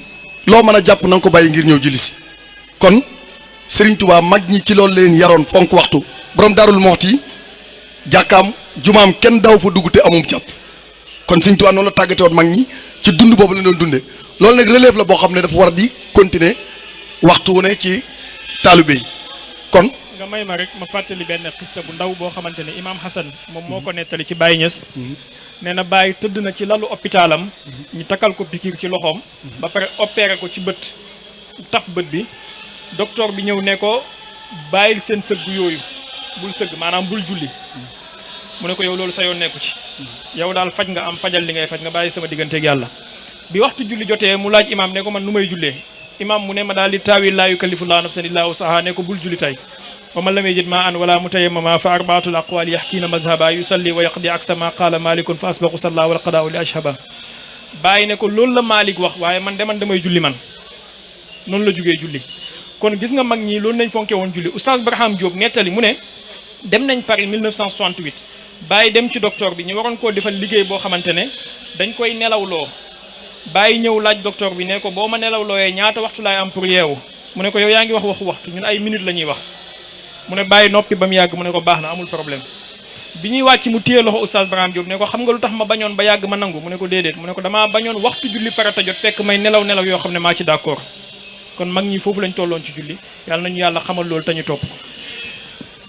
loo mën a jàpp na nga ko bàyyi ngir ñëw julli si kon Serigne Touba mag ñi ci loolu leen yaroon fonk waxtu borom Daarul Moxti jàkkaam jumaam kenn daw fa dugg te amum jàpp kon Serigne Touba noonu la tàggate woon mag ñi ci dund boobu la doon dundee loolu nag relève la boo xam ne dafa war di continuer waxtu wu ne ci taalibe yi kon. nga may ma rek ma fàttali benn xissa bu ndaw boo xamante ne Imam Hassan moom moo ko nettali ci Baye Niass. nee na Baye tëdd na ci lalu hôpitalam ñu takkal ko pikiir ci loxoom. ba pare opéré ko ci bët taf bët bi docteur bi ñëw ne ko bàyyil seen sëgg yooyu bul sëgg maanaam bul julli. mu ne ko yow loolu sa yoon nekku ci. yow daal faj nga am fajal li ngay faj nga bàyyi sama digganteeg yàlla. bi waxtu julli jotee mu laaj imaam ne ko man nu may jullee imaam mu ne ma daal di taawil laa yukallifu llaahu nafsan illaa wus'ahaa ne ko bul julli tay wa man lam yajid maa'an wala mutayammama fa arba'atul aqwaali yaxkiina mazhaba yusalli wa yaqdi aksa ma qaala maalikun fa asbaqu salla wal qadaa'u li ashhaba bàyyi ne ko loolu la Maalik wax waaye man damay julli man noonu la jugee julli kon gis nga mag ñi loolu nañ fonke woon julli oustaz Barham Diop nettali mu ne dem nañ Paris 1968 bàyyi dem ci docteur bi ñu waroon koo defal liggéey boo xamante ne dañ koy nelawloo bàyyi ñëw laaj docteur bi ne ko boo ma nelawlooyee ñaata waxtu laay am pour yeewu mu ne ko yow yaa ngi wax waxtu ñun ay minutes la ñuy wax mu ne bàyyi noppi ba mu yàgg mu ne ko baax na amul problème bi ñuy wàcc mu téye loxo oustaz Barham Diop ne ko xam nga lu tax ma bañoon ba yàgg ma nangu mu ne ko déedéet mu ne ko damaa bañoon waxtu julli farata jot fekk may nelaw yoo xam ne maa ci d'accord kon mag ñi foofu lañ tolloon ci julli yàlla nañu yàlla xamal loolu te ñu topp ko.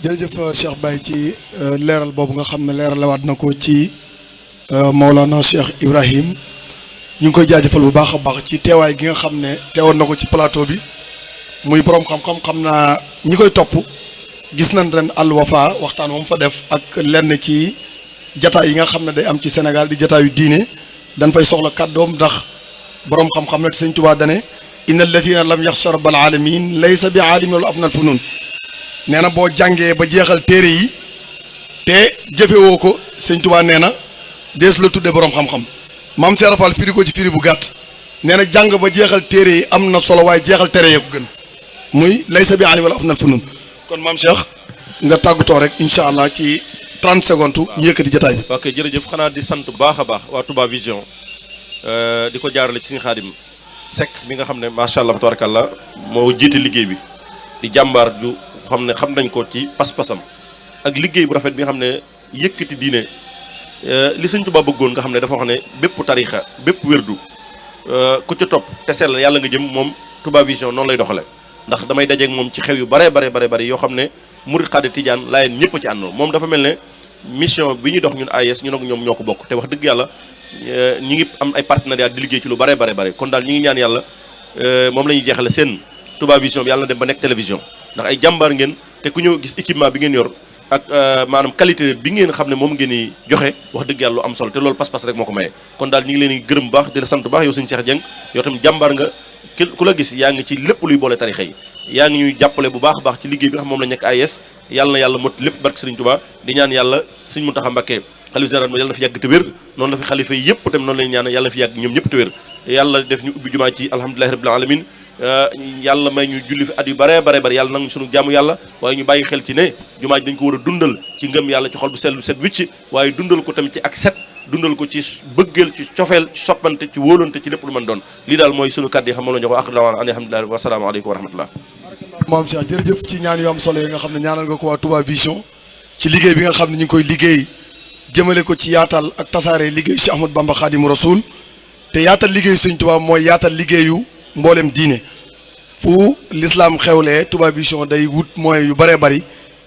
jërëjëf Cheikh Baye ci leeral boobu nga xam ne leeralawaat na ko ci Maulana Cheikh Ibrahim ñu ngi koy jaajëfal bu baax a baax ci teewaay gi nga xam ne teewoon na ko ci plateau bi muy borom xam-xam xam naa ñi koy topp gis nañ ren Al Wafa waxtaan moom fa def ak lenn ci jataay yi nga xam ne day am ci Sénégal di jataayu diine dañ fay soxla kàddoom ndax borom xam-xam ne Sëñ Tuubaa dane inna alladina lam yaxsha rabbal alamin laysa bi aalimin wala afnal funun nee na boo jàngee ba jeexal téere yi te jëfewoo ko sëñ Tuubaa nee na dees la tudde boroom xam-xam maam Seera Fall firi ko ci firi bu gàtt nee na jàng ba jeexal téere yi am na solo waaye jeexal téere yi ko gën muy laysa bi aalimin wala afnal funun kon maam Cheikh nga tàggatoo rek incha allah ci 30 secondes ñu yëkkati jotaay bi. ok jërëjëf xanaa di sant bu baax a baax waa Touba Vision di ko jaarale ci suñu Xaadim Seck mi nga xam ne macha allah tabarakallah moo jiite liggéey bi di jàmbaar ju xam ne xam nañ ko ci pas-pasam ak liggéey bu rafet bi nga xam ne yëkkati diine li Sëñ Tuubaa bëggoon nga xam ne dafa wax ne bépp tarixa bépp wérdu ku ca topp te sell yàlla nga jëm moom Touba Vision noonu lay doxale ndax damay dajeeg moom ci xew yu bare yoo xam ne murid xaadir tijaan laayeen ñëpp a ci àndoo moom dafa mel ne mission bi ñuy dox ñun AIS ñu nag ñoom ñoo ko bokk te wax dëgg yàlla ñi ngi am ay partenariat di liggéey ci lu bare kon daal ñi ngi ñaan yàlla moom la ñuy jeexale seen Touba Vision bi yàlla na dem ba nekk télévision ndax ay jàmbaar ngeen te ku ñëw gis équipement bi ngeen yor ak maanaam qualité bi ngeen xam ne moom ngeen di joxe wax dëgg yàlla lu am solo te loolu pas-pas rek moo ko maye kon daal ñi ngi leen di gërëm baax di la sant baax yow sëñ Cheikh Dieng yow tam jàmbaar nga ku la gis yaa ngi ci lépp luy boole tarixa yi yaa ngi ñuy jàppale bu baax a baax ci liggéey bi nga xam moom la nekk AIS yàlla na yàlla mot lépp barke Sëriñ Tuubaa di ñaan yàlla Sëriñ Muntaxa Mbàkke xalifa général yàlla na fi yàgg te wér noonu la fi xalifa yi yëpp tam noonu lañu ñaan yàlla na fi yàgg ñoom ñëpp te wér yàlla def ñu ubbi jumaa ci alhamdulillahi rabbil alamin yàlla may ñu julli fi at yu bare yàlla nangu suñu jaamu yàlla waaye ñu bàyyi xel ci ne jumaa ji dañ ko war a dundal ci ngëm yàlla ci xol bu sell bu set wicc waaye dundal ko tamit ci ak set dundal ko ci bëggeel ci cofeel ci soppante ci wóolante ci lépp lu mën doon lii daal mooy sunu kàddu yi xam moom la ñu wax ak alhamdulilah wa salaamu aleykum wa rahmatullah maam Cheikh jërëjëf ci ñaan yu am solo yi nga xam ne ñaanal nga ko waa Touba Vision ci liggéey bi nga xam ne ñu ngi koy liggéey jëmale ko ci yaatal ak tasaare liggéey si Ahmad Bamba Xaadimu Rasuul te yaatal liggéeyu Sëñ Touba mooy yaatal liggéeyu mboolem diine fu l'islam xewlee Touba Vision day wut moyens yu bëree bëri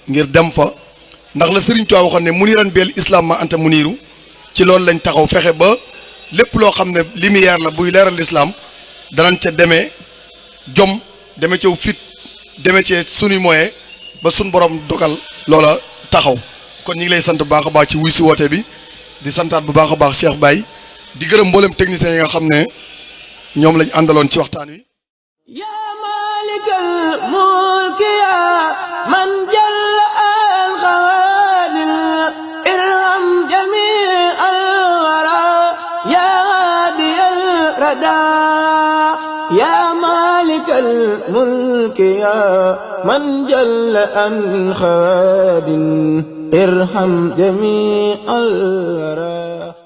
ngir dem fa ndax la Sëriñ Touba waxoon ne muniran beel islam ma anta muniru ci loolu lañ taxaw fexe ba lépp loo xam ne lumière la buy leeral l'islam danañ ca demee jom demee ca fit demee ci sunuy moyen ba sun borom dogal loola taxaw kon ñu ngi lay sant bu baax a baax ci wuy si woote bi di santaat bu baax a baax Cheikh Baye di gërëm mboolem techniciens yi nga xam ne ñoom lañ àndaloon ci waxtaan wi yaa maalikal mulki yaa man jalla al xawaadir irham jamii al waraa yaa haadiyal radaa yaa maalikal mulki yaa man jalla al xawaadir irham jamii al waraa